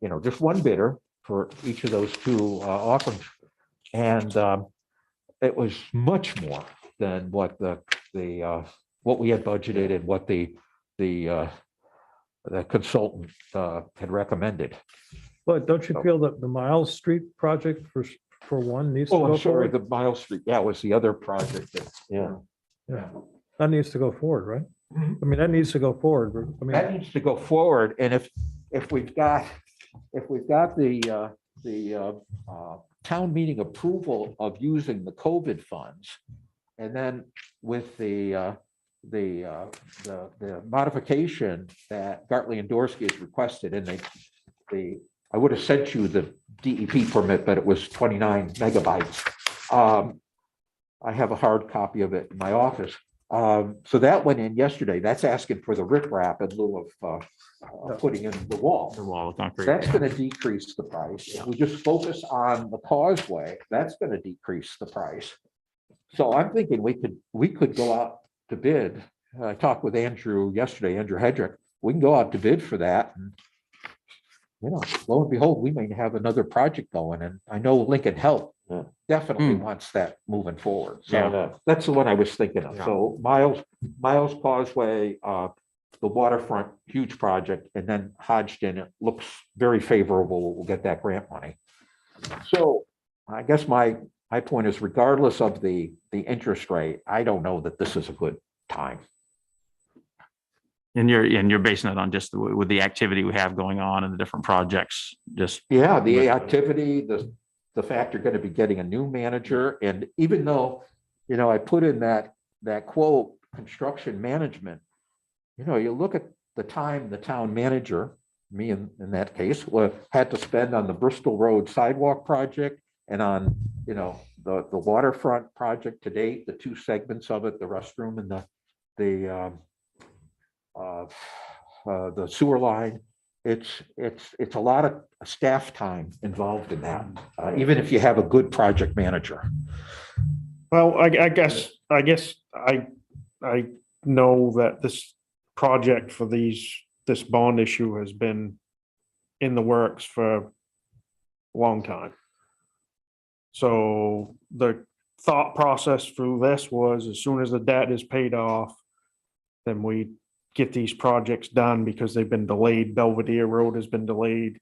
you know, just one bidder for each of those 2 offerings. And it was much more than what what we had budgeted and what the consultant had recommended. But don't you feel that the Miles Street project for one needs to Oh, go I'm sorry, forward? the Miles Street, yeah, was the other project that, Yeah. Yeah, that needs to go forward, right? Mhm. I mean, that needs to go forward. I that mean, needs to go forward. And if we've got the town meeting approval of using the COVID funds, and then with the modification that Gartley and Dorsey has requested, and I would have sent you the DEP permit, but it was 29 megabytes. I have a hard copy of it in my office. So that went in yesterday. That's asking for the riprap in lieu of putting in the wall. The wall of concrete. That's going to decrease the price. If we just focus on the causeway, that's going to decrease the price. So I'm thinking we could go out to bid. I talked with Andrew yesterday, Andrew Hedrick. We can go out to bid for that. And, you know, lo and behold, we may have another project going. And I know Lincoln Health definitely wants that moving forward. So Yeah. that's the one I was thinking of. Yeah. So Miles Causeway, the waterfront, huge project, and then Hodgson, it looks very favorable. We'll get that grant money. So I guess my point is, regardless of the interest rate, I don't know that this is a good time. And you're basing it on just with the activity we have going on and the different projects, just. Yeah, the activity, the fact you're going to be getting a new manager, and even though, you know, I put in that quote, construction management, you know, you look at the time the town manager, me in that case, had to spend on the Bristol Road sidewalk project and on, you know, the waterfront project to date, the 2 segments of it, the restroom and the sewer line. It's a lot of staff time involved in that, even if you have a good project manager. Well, I guess I know that this project for this bond issue has been in the works for long time. So the thought process through this was as soon as the debt is paid off, then we get these projects done because they've been delayed. Belvedere Road has been delayed.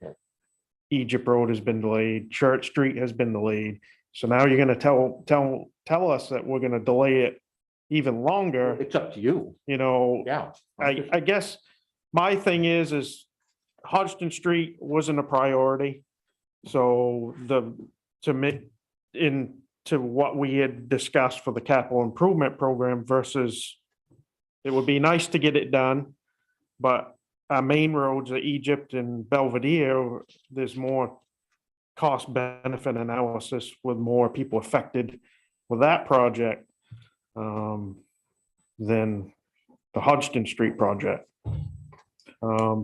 Egypt Road has been delayed. Church Street has been delayed. So now you're gonna tell us that we're gonna delay it even longer, It's up to you. you know? Yeah. I guess my thing is Hodgson Street wasn't a priority. So into what we had discussed for the capital improvement program versus it would be nice to get it done, but our main roads are Egypt and Belvedere, there's more cost benefit analysis with more people affected with that project than the Hodgson Street project.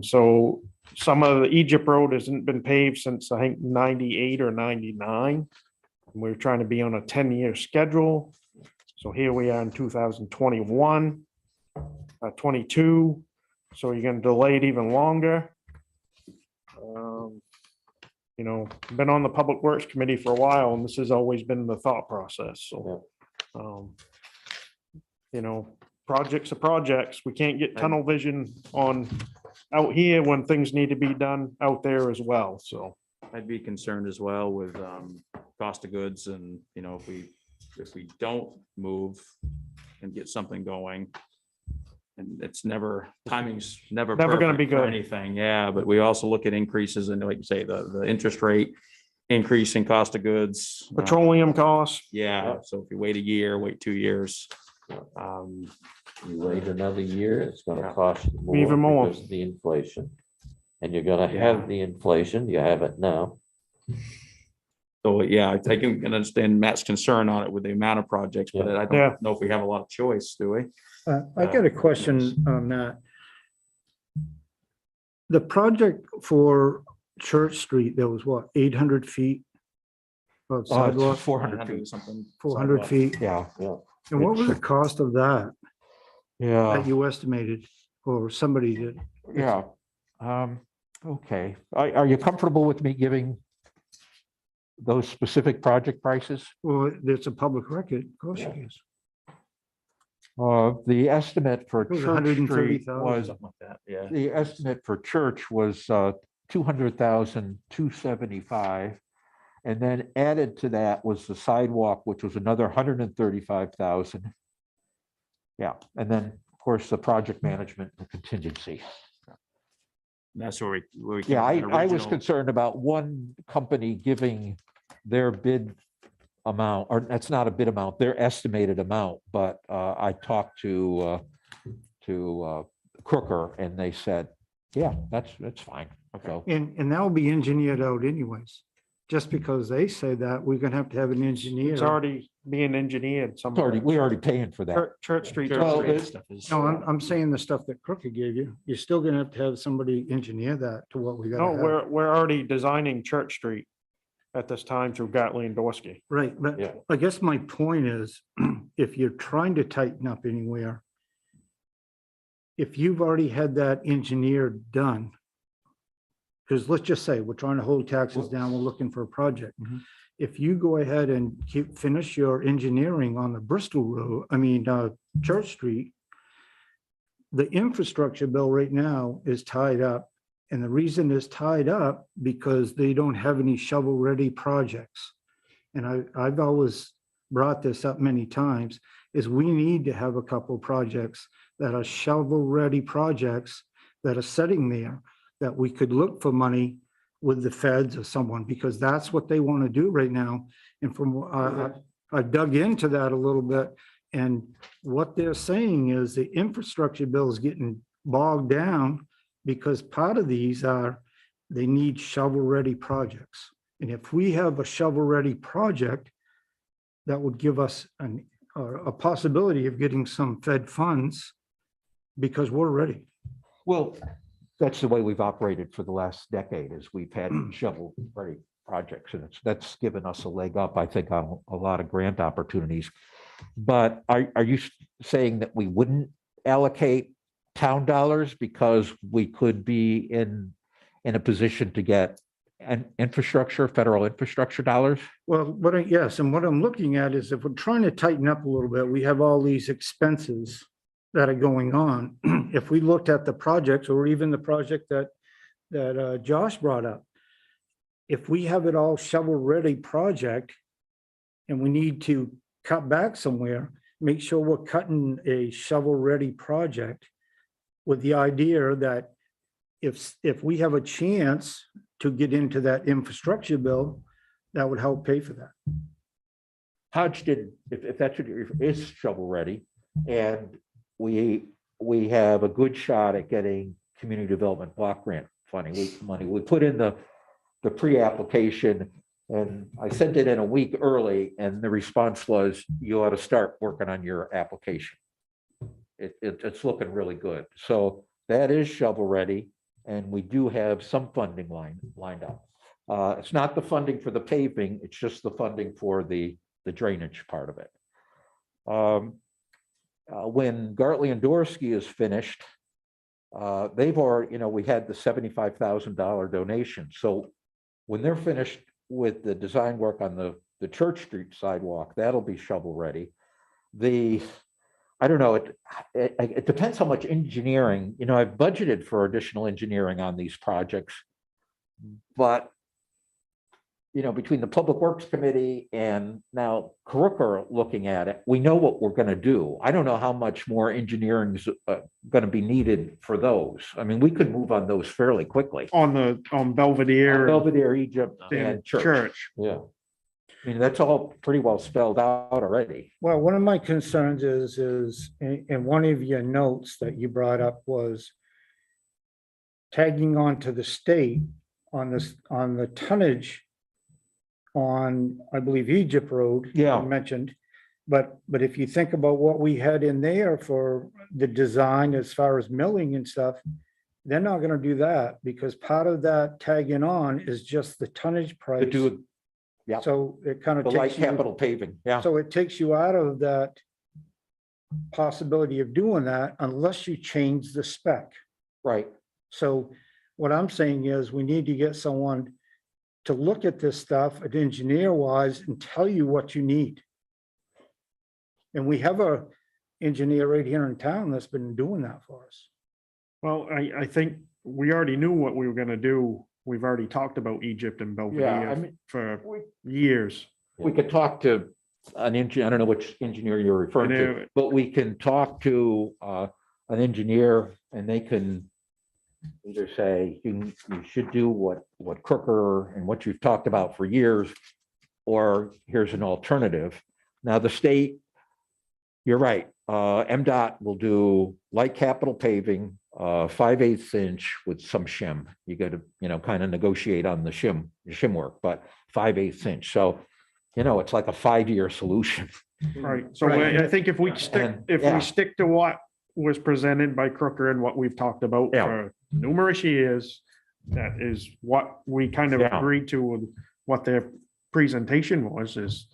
So some of the Egypt Road hasn't been paved since I think 98 or 99. We're trying to be on a 10-year schedule. So here we are in 2021, 22. So you're gonna delay it even longer. You know, been on the Public Works Committee for a while, and this has always been the thought process. So, you know, projects are projects. We can't get tunnel vision on out here when things need to be done out there as well. So I'd be concerned as well with cost of goods and, you know, if we don't move and get something going, and it's timing's never Never gonna perfect be for good. anything. Yeah, but we also look at increases and like you say, the interest rate increase in cost of goods. petroleum costs, Yeah, so if you wait a year, wait 2 years. You wait another year, it's gonna cost you more. Even more. Because of the inflation. And you're gonna Yeah. have the inflation, you have it now. So, yeah, I can understand Matt's concern on it with the amount of projects, but I Yeah. don't know if we have a lot of choice, do we? I got a question on that. The project for Church Street, there was what, 800 feet of sidewalk, 400 feet. Something. 400 feet? Yeah, And what was the cost of that, yeah, that you estimated, or somebody did? yeah. Okay. Are you comfortable with me giving those specific project prices? Well, it's a public record, of course it is. The estimate for It was Church 130,000. Street was, Something like that, yeah. the estimate for Church was 200,275. And then added to that was the sidewalk, which was another 135,000. Yeah, and then, of course, the project management and contingency. That's where we. Yeah, I was original- concerned about one company giving their bid amount, or that's not a bid amount, their estimated amount, but I talked to Crooker and they said, yeah, that's fine. So, And that will be engineered out anyways. Just because they say that, we're gonna have to have an engineer. it's already being engineered it's already, somewhere. we're already paying for that. Church Street. Well, Street it- stuff is- No, I'm saying the stuff that Crooker gave you. You're still gonna have somebody engineer that to what we No, gotta have. we're already designing Church Street at this time through Gatley and Dorsey. Right, Yeah. but I guess my point is, if you're trying to tighten up anywhere, if you've already had that engineered done, because let's just say we're trying to hold taxes down, we're looking for a project. Mhm. If you go ahead and finish your engineering on the Bristol Road, Church Street, the infrastructure bill right now is tied up. And the reason it's tied up because they don't have any shovel-ready projects. And I've always brought this up many times, is we need to have a couple of projects that are shovel-ready projects that are sitting there, that we could look for money with the feds or someone, because that's what they want to do right now. And from, I dug into that a little bit, and what they're saying is the infrastructure bill is getting bogged down because part of these are, they need shovel-ready projects. And if we have a shovel-ready project, that would give us a possibility of getting some Fed funds because we're ready. Well, that's the way we've operated for the last decade, is we've had shovel-ready projects, and that's given us a leg up, I think, on a lot of grant opportunities. But are you saying that we wouldn't allocate town dollars because we could be in a position to get And infrastructure, federal infrastructure dollars? Well, yes, and what I'm looking at is if we're trying to tighten up a little bit, we have all these expenses that are going on. If we looked at the projects or even the project that Josh brought up, if we have it all shovel-ready project and we need to cut back somewhere, make sure we're cutting a shovel-ready project with the idea that if we have a chance to get into that infrastructure bill, that would help pay for that. Hodge did, if that's what is shovel ready, and we have a good shot at getting community development block grant funding, money. We put in the pre-application, and I sent it in a week early, and the response was, you ought to start working on your application. It's looking really good. So that is shovel ready, and we do have some funding lined up. It's not the funding for the paving, it's just the funding for the drainage part of it. When Gartley and Dorsey is finished, they've already, we had the $75,000 donation. So when they're finished with the design work on the Church Street sidewalk, that'll be shovel ready. I don't know, it depends how much engineering, I've budgeted for additional engineering on these projects, but between the Public Works Committee and now Crooker looking at it, we know what we're going to do. I don't know how much more engineering is going to be needed for those. I mean, we could move on those fairly quickly. On Belvedere. Belvedere, Egypt, and Church. Yeah. I mean, that's all pretty well spelled out already. Well, one of my concerns is in one of your notes that you brought up was tagging on to the state on the tonnage on, I believe, Egypt Road. Yeah. You mentioned, but if you think about what we had in there for the design as far as milling and stuff, they're not going to do that because part of that tagging on is just the tonnage price. To do, yeah. So it kind of The light takes you, capital paving, yeah. so it takes you out of that possibility of doing that unless you change the spec. Right. So what I'm saying is we need to get someone to look at this stuff, an engineer wise, and tell you what you need. And we have a engineer right here in town that's been doing that for us. Well, I think we already knew what we were gonna do. We've already talked about Egypt and Yeah, I Belvedere mean, for years. we could talk to an engineer, I don't know which engineer you're referring to, but we can talk to an engineer and they can either say, you should do what Crooker and what you've talked about for years, or here's an alternative. Now, the state, you're right, MDOT will do light capital paving, 5/8 inch with some shim. You got to, kind of negotiate on the shim work, but 5/8 inch. So, it's like a 5-year solution. Right. So Right. I think if we stick to what was presented by Crooker and what we've talked about Yeah. for numerous years, that is what we kind of Yeah. agreed to with what their presentation was, is,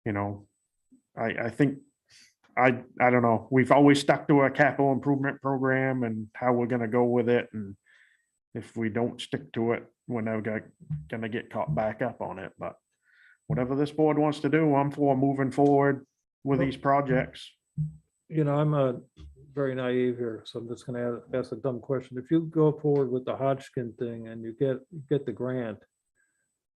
I think, I don't know, we've always stuck to a capital improvement program and how we're gonna go with it, and if we don't stick to it, we're never gonna get caught back up on it, but whatever this board wants to do, I'm for moving forward with these projects. I'm very naive here, so I'm just gonna ask a dumb question. If you go forward with the Hodgkin thing and you get the grant,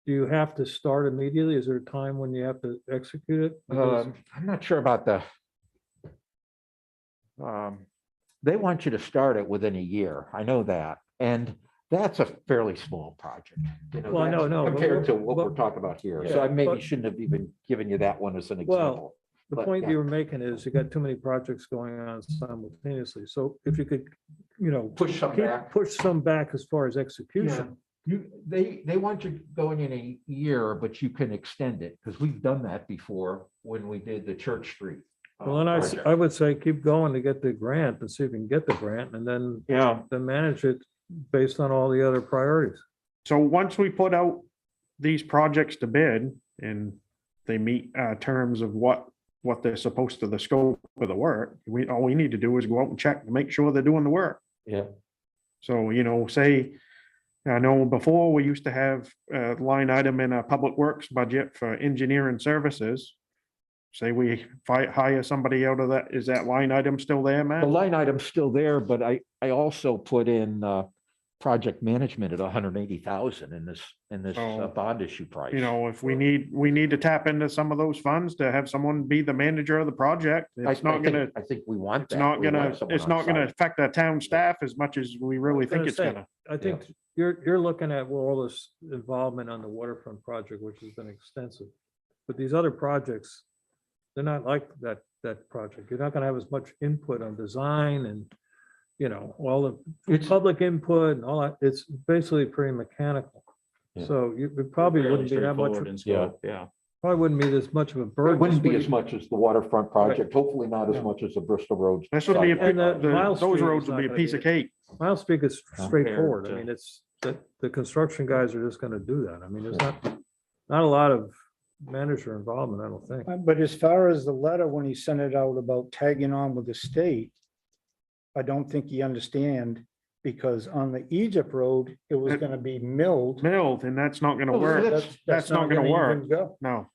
do you have to start immediately? Is there a time when you have to execute it? Because- I'm not sure about they want you to start it within a year. I know that. And that's a fairly small project. Well, I know, but compared to what- what but- we're talking about here. Yeah, So I maybe but- shouldn't have even given you that one as an Well, example. The But, point yeah. you were making is you got too many projects going on simultaneously. So if you could, Push some back. push some back as far as execution. They want you going in a year, but you can extend it, because we've done that before when we did the Church Street. Well, and project. I would say keep going to get the grant and see if you can get the grant and then manage it based on all the other priorities. So once we put out these projects to bid and they meet terms of what they're supposed to, the scope of the work, all we need to do is go out and check to make sure they're doing the work. Yeah. So, say, I know before we used to have a line item in a public works budget for engineering services. Say we hire somebody out of that, is that line item still there, The Matt? line item's still there, but I also put in project management at 180,000 in this Oh. bond issue price. You know, if we need to tap into some of those funds to have someone be the manager of the project, it's not gonna, I think we want it's that. not We want gonna, someone it's not on gonna site. affect our town staff as much as we really think it's gonna. I think you're looking at all this involvement on the waterfront project, which has been extensive. But these other projects, they're not like that project. You're not gonna have as much input on design and, you know, all the public input and all that. It's basically pretty mechanical. Yeah. So it probably wouldn't be that much, Straightforward in scope, yeah. probably wouldn't be this much of a It burden. wouldn't be as much as the waterfront project, hopefully not as much as the Bristol Road. This would be, And Miles those Street roads is would not be a gonna piece be- of cake. I'll speak as straightforward. I to- mean, it's that the construction guys are just gonna do that. I mean, there's not a lot of manager involvement, I don't think. But as far as the letter, when he sent it out about tagging on with the state, I don't think he understand, because on the Egypt Road, it was gonna be milled. Milled, and that's not gonna Oh, work. that's- That's not gonna work. even go. No.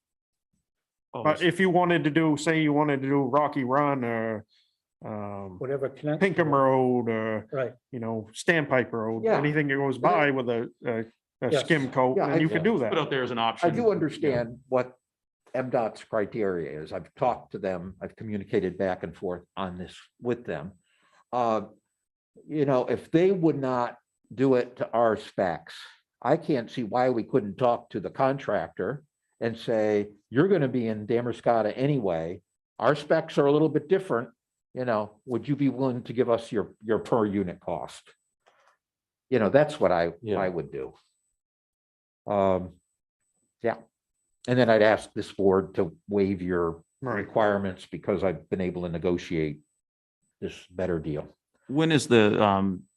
Oh, But if you wanted to do, say you wanted to do Rocky Run or Whatever connects. Pinkham Road or, Right. you know, Standpipe Road, Yeah. anything that goes by with a Yes. skim coat, Yeah, then you I- could do Put that. out there as an option. I do understand what MDOT's criteria is. I've talked to them. I've communicated back and forth on this with them. You know, if they would not do it to our specs, I can't see why we couldn't talk to the contractor and say, you're gonna be in Damariscotta anyway. Our specs are a little bit different, you know, would you be willing to give us your per unit cost? You know, that's what I would do. Yeah. And then I'd ask this board to waive your Right. requirements because I've been able to negotiate this better deal. When is the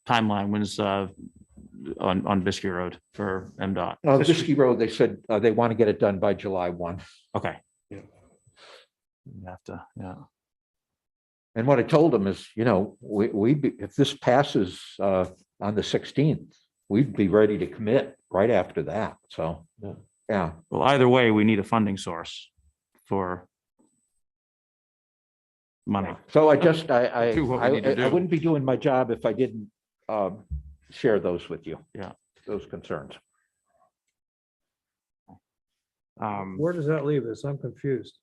timeline? When's on Biskie Road for MDOT? Biskie Road, they said they want to get it done by July 1. Okay. Yeah. You have to, yeah. And what I told them is, you know, if this passes on the 16th, we'd be ready to commit right after that. So, yeah. Well, either way, we need a funding source for money. So I just, I Do what we need to do. wouldn't be doing my job if I didn't share those with you. Yeah. Those concerns. Where does that leave us? I'm confused.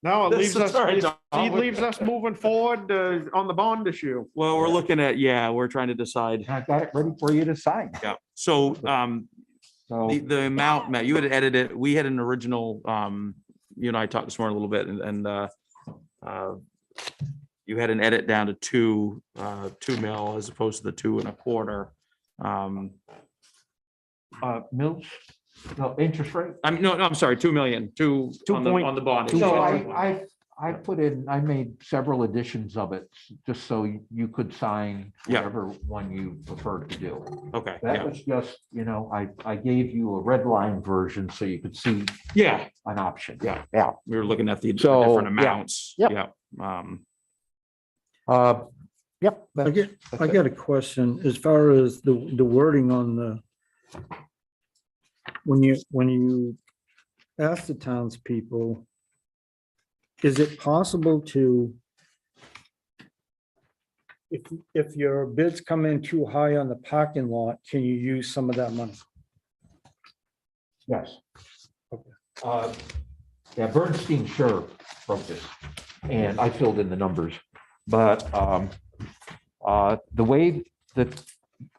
No, it leaves us, Sorry, it Tom. leaves us moving forward on the bond issue. Well, we're looking at, we're trying to decide. I've got it ready for you to sign. Yeah. So So, the amount, Matt, you had edited it. We had an original, you and I talked this morning a little bit and you had an edit down to 2 mil as opposed to the 2.25. Mills, no, interest rate. No, I'm sorry, 2 million, on the bond. issue. So I put in, I made several editions of it, just so you could sign Yeah. whatever one you preferred to do. Okay, That yeah, was just, you know, I gave you a red line version so you could see yeah, an option. Yeah. Yeah. we were looking at the So, different yeah. amounts. Yep. Yeah. Yep. I got a question as far as the wording on the, when you ask the townspeople, is it possible to, if your bids come in too high on the parking lot, can you use some of that money? Yes. Yeah, Bernstein sure wrote this, and I filled in the numbers, but the way that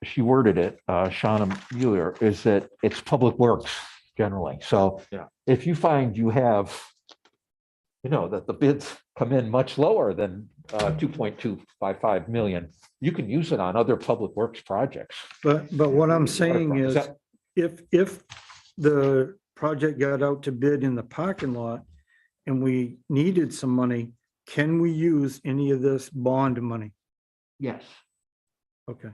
she worded it, Shauna Mueller, is that it's public works generally. So Yeah. if you find you have, you know, that the bids come in much lower than 2.255 million, you can use it on other public works projects. But what I'm saying is, that- if the project got out to bid in the parking lot and we needed some money, can we use any of this bond money? Yes. Okay.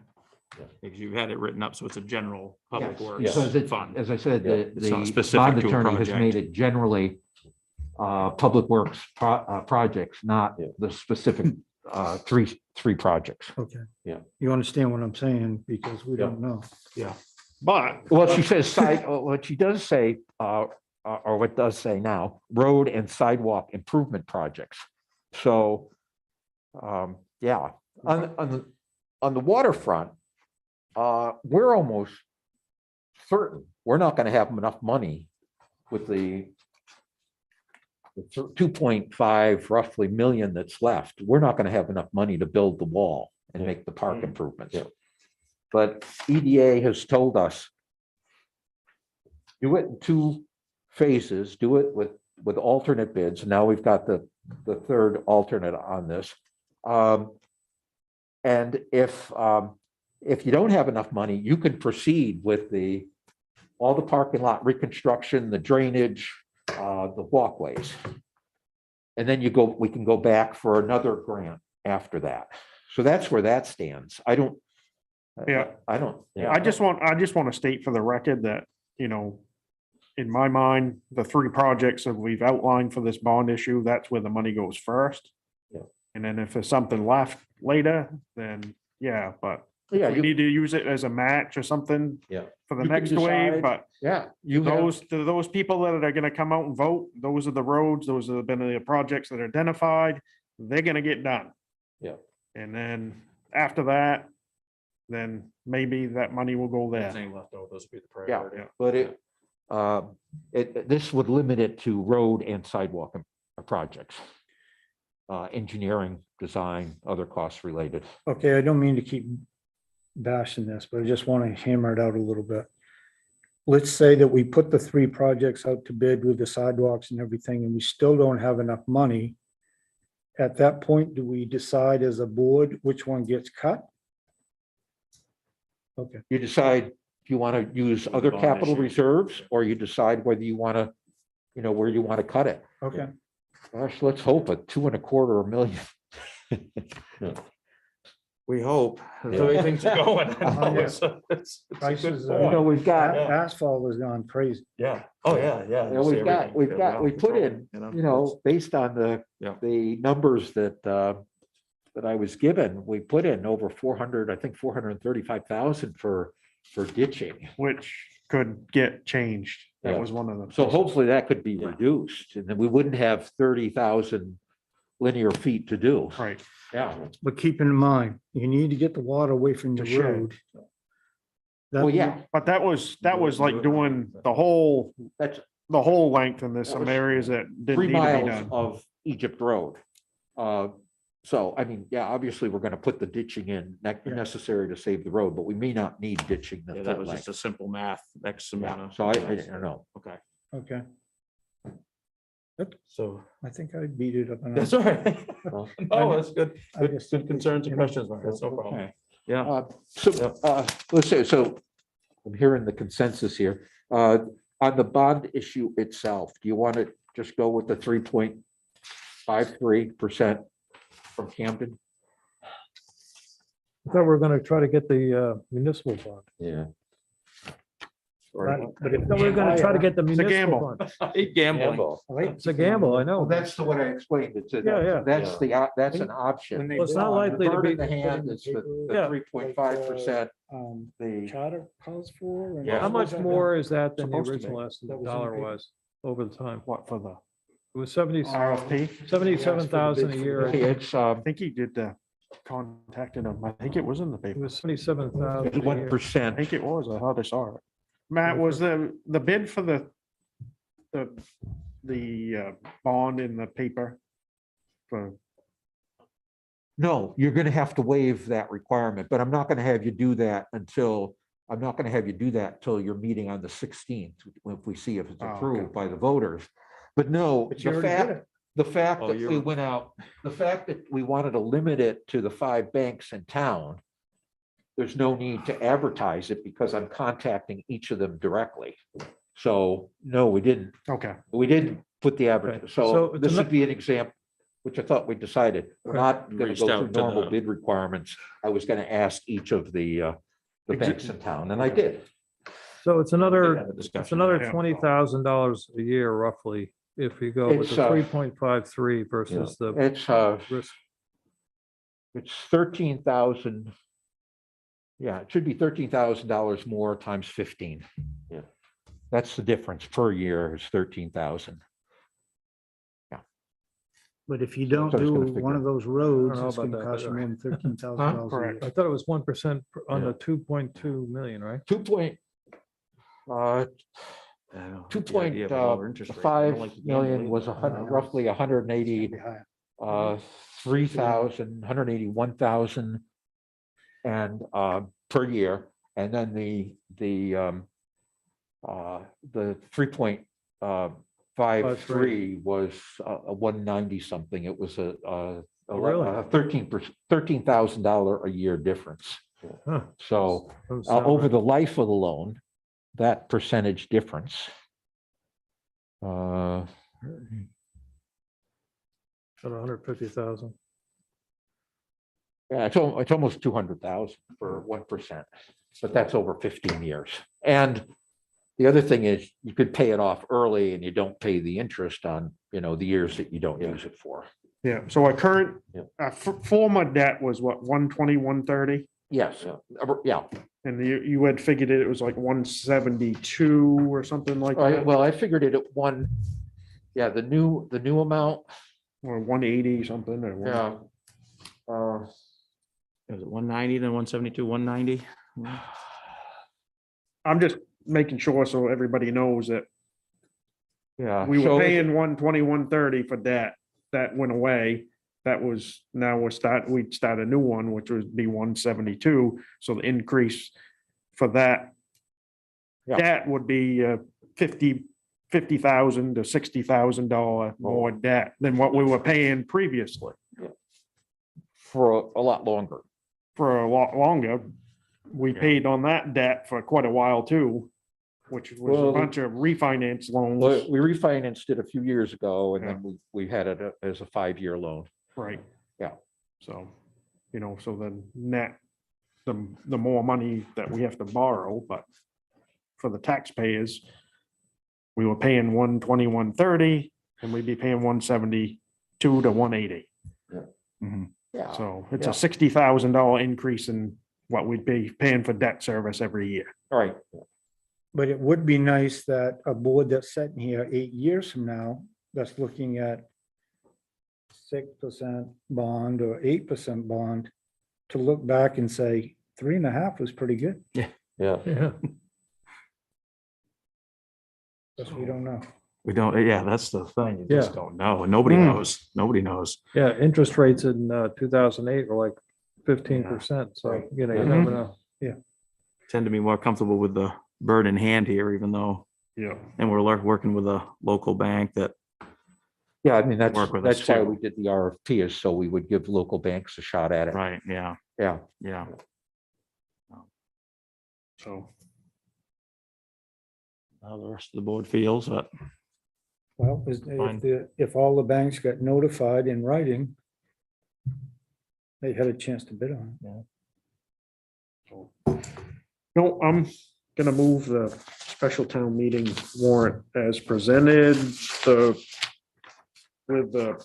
Because you've had it written up, so it's a general public works Because it, fund. as I said, It's not the specific bond to a attorney has project. made it generally public works projects, not the specific three projects. Okay. Yeah. You understand what I'm saying, because we don't know. But Well, she says what she does say, or what does say now, road and sidewalk improvement projects. So, yeah, on the waterfront, we're almost certain we're not going to have enough money with the 2.5 roughly million that's left. We're not going to have enough money to build the wall and make the park improvements. But EDA has told us, do it in 2 phases, do it with alternate bids. Now we've got the third alternate on this. And if you don't have enough money, you can proceed with all the parking lot reconstruction, the drainage, the walkways. And then we can go back for another grant after that. So that's where that stands. I just want to state for the record that, in my mind, the 3 projects that we've outlined for this bond issue, that's where the money goes first. Yeah. And then if there's something left later, then but Yeah, we need to use it as a match or something for the You can next wave, decide. but Yeah, those people that are gonna come out and vote, those are the roads, those have been the projects that are identified, they're gonna get done. Yeah. And then after that, then maybe that money will go there. Those would be the Yeah, priority. but this would limit it to road and sidewalk projects. Engineering, design, other costs related. Okay, I don't mean to keep bashing this, but I just want to hammer it out a little bit. Let's say that we put the 3 projects out to bid with the sidewalks and everything, and we still don't have enough money. At that point, do we decide as a board which one gets cut? Okay. You decide if you want to use other Bond capital issue. reserves, or you decide whether you want to, where you want to cut it. Okay. Gosh, let's hope a 2.25 million. We hope. That's the way things are going. I know. Yeah. It's a Prices, good point. We've got, Asphalt has gone crazy. Yeah. Oh, yeah, yeah. You see everything. we put in, based on the Yeah. numbers that I was given, we put in over 435,000 for ditching. Which could get changed. That Yeah. was one of them. So hopefully that could be reduced, and then we wouldn't have 30,000 linear feet to do. Right. Yeah. But keep in mind, you need to get the water away from the The shed. road. Well, yeah, But that was like doing the whole that's length in this, That some was areas that didn't 3 need to be miles done. of Egypt Road. So, I mean, yeah, obviously, we're gonna put the ditching in necessary to save the road, but we may not need ditching the Yeah, that full was just length. a simple math, X amount Yeah, of. so I don't know. Okay, Okay, so I think I beat it up. that's all right. Well, No, that's good. I just Good think concerns and you know, questions, Mark. That's no problem. Okay. Yeah. Let's say, so I'm hearing the consensus here. On the bond issue itself, do you want to just go with the 3.53% from Camden? I thought we were going to try to get the municipal bond. Yeah. But if we we're going to try to get the a municipal gamble. bond. Gambling. It's a gamble, I know. Well, that's the one I explained. It's Yeah. that's an option. Well, it's not likely to Bird be. in the hand is the Yeah. 3.5%. The Charter calls for. and- Yeah. How much more is that than the Supposed to original be. estimate That was in the dollar paper. was over the time? What for the It was 70 RFP? 77,000 a year. It's I think he did contacted him. I think it was in the It paper. was 77,000 a year. 1%. I think it was. I thought I saw it. Matt, was the bid for the bond in the paper? For, No, you're gonna have to waive that requirement, but I'm not gonna have you do that until your meeting on the 16th, if we see if it's Oh, okay. approved by the voters. But no, But you the already did fact, it. the fact Oh, that we you're- went out, the fact that we wanted to limit it to the 5 banks in town, there's no need to advertise it because I'm contacting each of them directly. So, no, we didn't okay. put the advert, Okay, so so it's this a- would be an example, which I thought we decided, we're not gonna Reached go out through to normal the- bid requirements. I was gonna ask each of the banks in town, and I did. So it's We did another, have a discussion. it's another Yeah. $20,000 a year roughly, if you go with It's, the 3.53 versus the It's, risk. It's 13,000. Yeah, it should be $13,000 more times 15. Yeah. That's the difference per year is 13,000. But if you don't So it's do gonna figure one out. of those roads, know it's about gonna that, cost you but- more than $13,000 a Correct. year. I thought it was 1% on Yeah. the 2.2 million, right? 2 point, I don't two like the point idea of a lower interest rate. I don't five like the million gambling. was roughly 180, Be higher. 3,000, 181,000 and per year. And then the 3.53 was a 190 something. It was a Really? $13,000 a year difference. Huh. So Doesn't sound over right. the life of the loan, that percentage difference. About 150,000. Yeah, it's almost 200,000 for 1%, but that's over 15 years. And the other thing is you could pay it off early and you don't pay the interest on, the years that you don't use it for. Yeah, so our current, Yeah. former debt was what, 120, 130? Yes, yeah. And you had figured it was like 172 or something like that, Well, I figured it at the new amount, or 180 something, or yeah. Was it 190, then 172, 190? I'm just making sure so everybody knows that Yeah. we so were it- paying 120, 130 for debt. That went away. That was, now we'd start a new one, which would be 172. So the increase for that Yeah. debt would be $50,000 to $60,000 more debt than what we were paying previously. For a lot longer. For a lot longer. We Yeah. paid on that debt for quite a while too, which was Well, a bunch of refinance loans. Well, we refinanced it a few years ago and then we had it as a 5-year loan. Right. Yeah. So, so then net, the more money that we have to borrow, but for the taxpayers, we were paying 120, 130, and we'd be paying 172 to 180. Yeah. So it's Yeah. a $60,000 increase in what we'd be paying for debt service every year. All right. But it would be nice that a board that's sitting here 8 years from now, that's looking at 6% bond or 8% bond, to look back and say 3.5 was pretty good, Yeah. Yeah. because we don't know. We don't, that's the thing. You just Yeah. don't know. And nobody Hmm. knows. Nobody knows. Yeah, interest rates in 2008 were like 15%. So, Right. you Mhm. never know. Tend to be more comfortable with the bird in hand here, even though, Yeah. and we're working with a local bank that, Yeah, I mean, that's Work with us why too. we did the RFP is so we would give local banks a shot at it. right, yeah, Yeah. yeah. So, How the rest of the board feels, but Well, Fine. if all the banks got notified in writing, they had a chance to bid on it. no, I'm gonna move the special town meeting warrant as presented, with the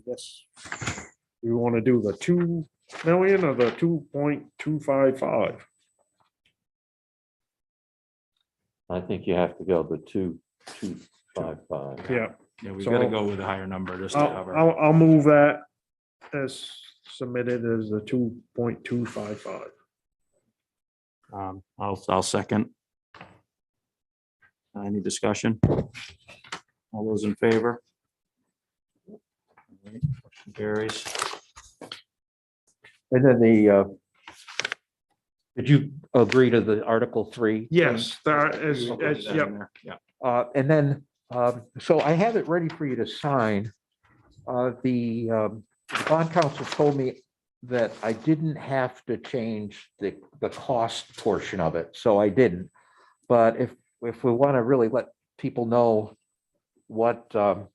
yes, you want to do the 2 million or the 2.255? I think you have to go the 2.255. Yeah, yeah, we've So got to I'll- go with a higher number just to I'll, cover. I'll move that as submitted as the 2.255. I'll second. Any discussion? All those in favor? All right, motion carries. And then did you agree to the Article 3? Yes, that is, I'll put that in yep, there, Yeah. And then, so I have it ready for you to sign. The bond counsel told me that I didn't have to change the cost portion of it, so I didn't. But if we want to really let people know what the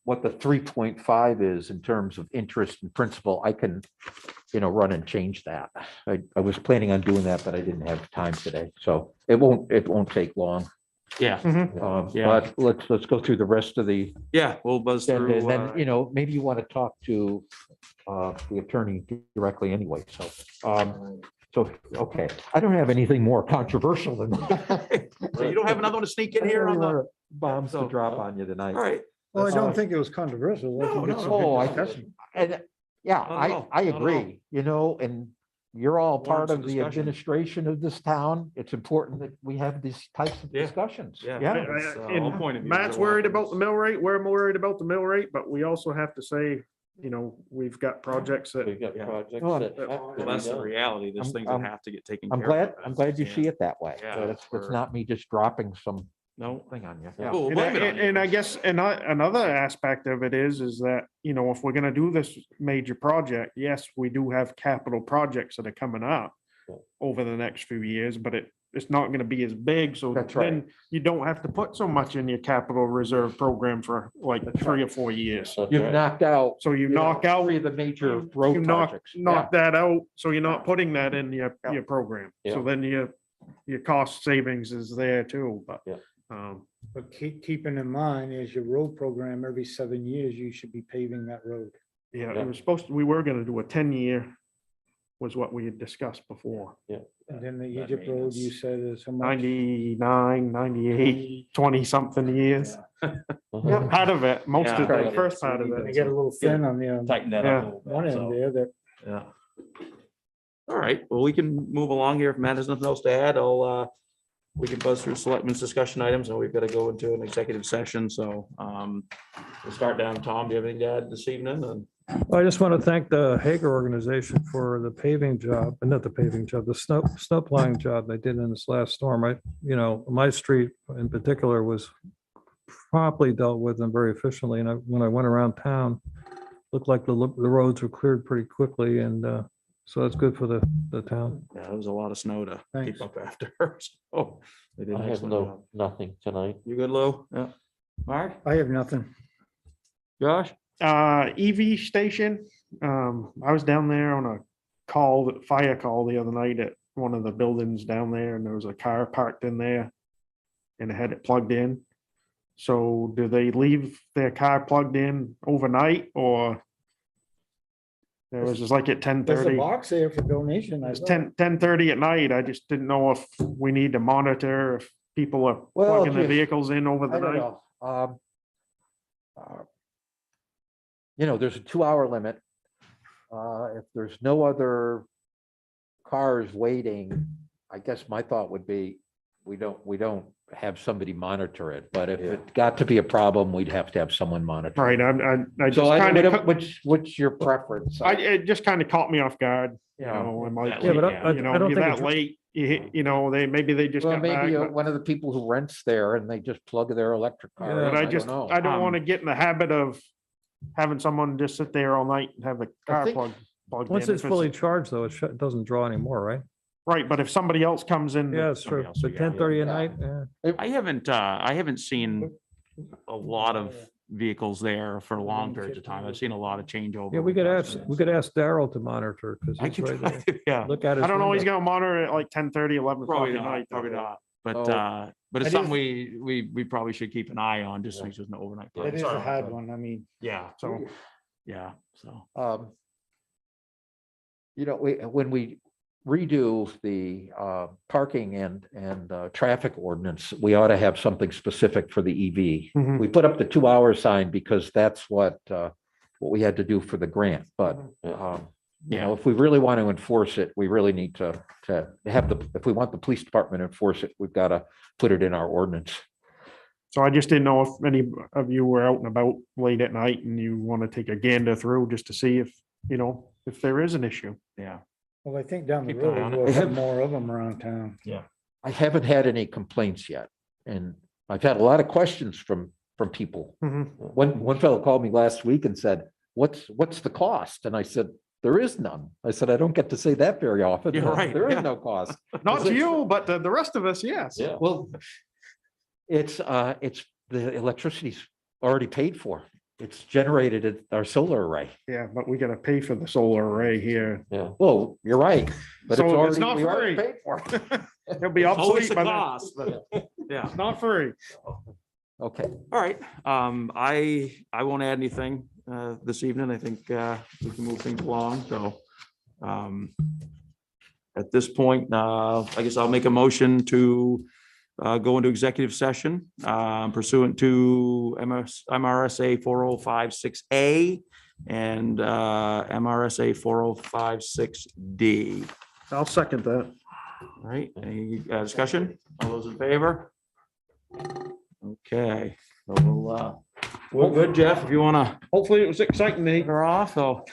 3.5 is in terms of interest and principal, I can, run and change that. I was planning on doing that, but I didn't have time today, so it won't take long. Yeah, Yeah. But let's go through the rest of the yeah, we'll buzz agenda, through. and then, maybe you want to talk to the attorney directly anyway, so, okay. I don't have anything more controversial than that. So you don't have another one to sneak in here on the, Bombs to So- drop on you tonight. all right. Well, I Uh, don't think it was controversial. I No, think no, it's a no. good Oh, discussion. and, yeah, Not at all, I not at all. agree, and you're all part Warrants a of the discussion. administration of this town. It's important that we have these types of Yeah. discussions. Yeah. Yeah. It's, And all point of views Matt's are worried welcome. about the mill rate, we're worried about the mill rate, but we also have to say, we've got projects that, We've got Yeah. projects Well, that have Well, to that's be the done. reality. There's I'm- things that I'm- have to get taken I'm care glad, of. I'm glad you Yeah. see it that way. Yeah, But it's we're- not me just dropping some No. thing on you. Yeah. Well, and blame it on you. and I guess, another aspect of it is that, if we're gonna do this major project, yes, we do have capital projects that are coming up Yeah. over the next few years, but it's not gonna be as big, so That's then you don't have to put so much in your capital reserve program for like That's 3 or 4 years. That's You've right. knocked out. So you knock out, Three of the major you road knock, projects. knock that out, so you're not putting that in your Yeah. program. Yeah. So then your cost savings is there too, but. Yeah. But keeping in mind, as your road program, every 7 years, you should be paving that road. Yeah, Yeah. it was we were gonna do a 10-year was what we had discussed before. And then the That Egypt Road, you maintenance. said is how much? 99, 98, 20-something years. Uh-huh. Part of it, most Yeah. of the Right. first part of They it. get a little thin on the Tighten that Yeah. up a little bit. one so, end there that Yeah. All right, well, we can move along here. If Matt has nothing else to add, we can buzz through selectmen's discussion items and we've got to go into an executive session. So we'll start down. Tom, do you have anything to add this evening? And I just want to thank the Hager organization for the paving job, not the paving job, the snow plowing job they did in this last storm. My street in particular was promptly dealt with and very efficiently. And when I went around town, looked like the roads were cleared pretty quickly. And so it's good for the town. yeah, there was a lot of snow to Thanks. keep up after. So they did an I have excellent job. nothing tonight. You good, Lou? Yeah. Mark? I have nothing. Josh? EV station, I was down there on a fire call the other night at one of the buildings down there, and there was a car parked in there and it had it plugged in. So do they leave their car plugged in overnight, or it was just like at There's a 10:30? box there for donation. I It's saw. 10:30 at night. I just didn't know if we need to monitor if people are Well, plugging their just- vehicles in over the I don't night. know. There's a 2-hour limit. If there's no other cars waiting, I guess my thought would be, we don't have somebody monitor it, but if it got to be a problem, we'd have to have someone monitor. Right, I So just kind of, what's your preference? it just kind of caught me off guard, Yeah. I'm like, Yeah, but I you know, don't you're think that late, maybe they just Well, got maybe back. one of the people who rents there and they just plug their electric car. Yeah, in, But I don't know. I don't want to get in the habit of having someone just sit there all night and have the car think plugged in. Once it's If fully charged, though, it doesn't draw anymore, right? Right, but if somebody else comes in. Yeah, it's true. Somebody else, So yeah. 10:30 at night, yeah. I haven't seen a lot of vehicles there for long periods of time. I've seen a lot of changeover. Yeah, we could ask Daryl to monitor because I he's could, right there. yeah, Look at it. I don't know, he's gonna monitor it like 10:30, 11 o'clock probably at not, night. probably not. But, Oh. but it's It something we probably should keep an eye on, just so there's no overnight. It is Sorry. a hard one. I mean, Yeah, so, yeah, so. When we redo the parking and traffic ordinance, we ought to have something specific for the EV. Mhm. We put up the 2-hour sign because that's what we had to do for the grant, but if we really want to enforce it, we really need to have if we want the police department to enforce it, we've got to put it in our ordinance. So I just didn't know if any of you were out and about late at night and you want to take a gander through just to see if there is an issue. Yeah. well, I think down the Keep an eye on road, it. we'll have more of them around town. I haven't had any complaints yet, and I've had a lot of questions from people. Mhm. One fellow called me last week and said, what's the cost? And I said, there is none. I said, I don't get to say that very often. You're right, There yeah. is no cost. Not to you, but the rest of us, yes. Yeah. Well, it's the electricity's already paid for. It's generated at our solar array. Yeah, but we gotta pay for the solar array here. Yeah. Well, you're right, but So it's it's already, not we already free. paid for. It'll be It's always obsolete a by then. cost, but Yeah. It's not free. Okay, All right, I won't add anything this evening. I think we can move things along, so. At this point, I guess I'll make a motion to go into executive session pursuant to MRSA 4056A and MRSA 4056D. I'll second that. All right, any discussion? All those in favor? Okay, so we're good, Jeff, if you want to Hopefully it was exciting me. take her off, so.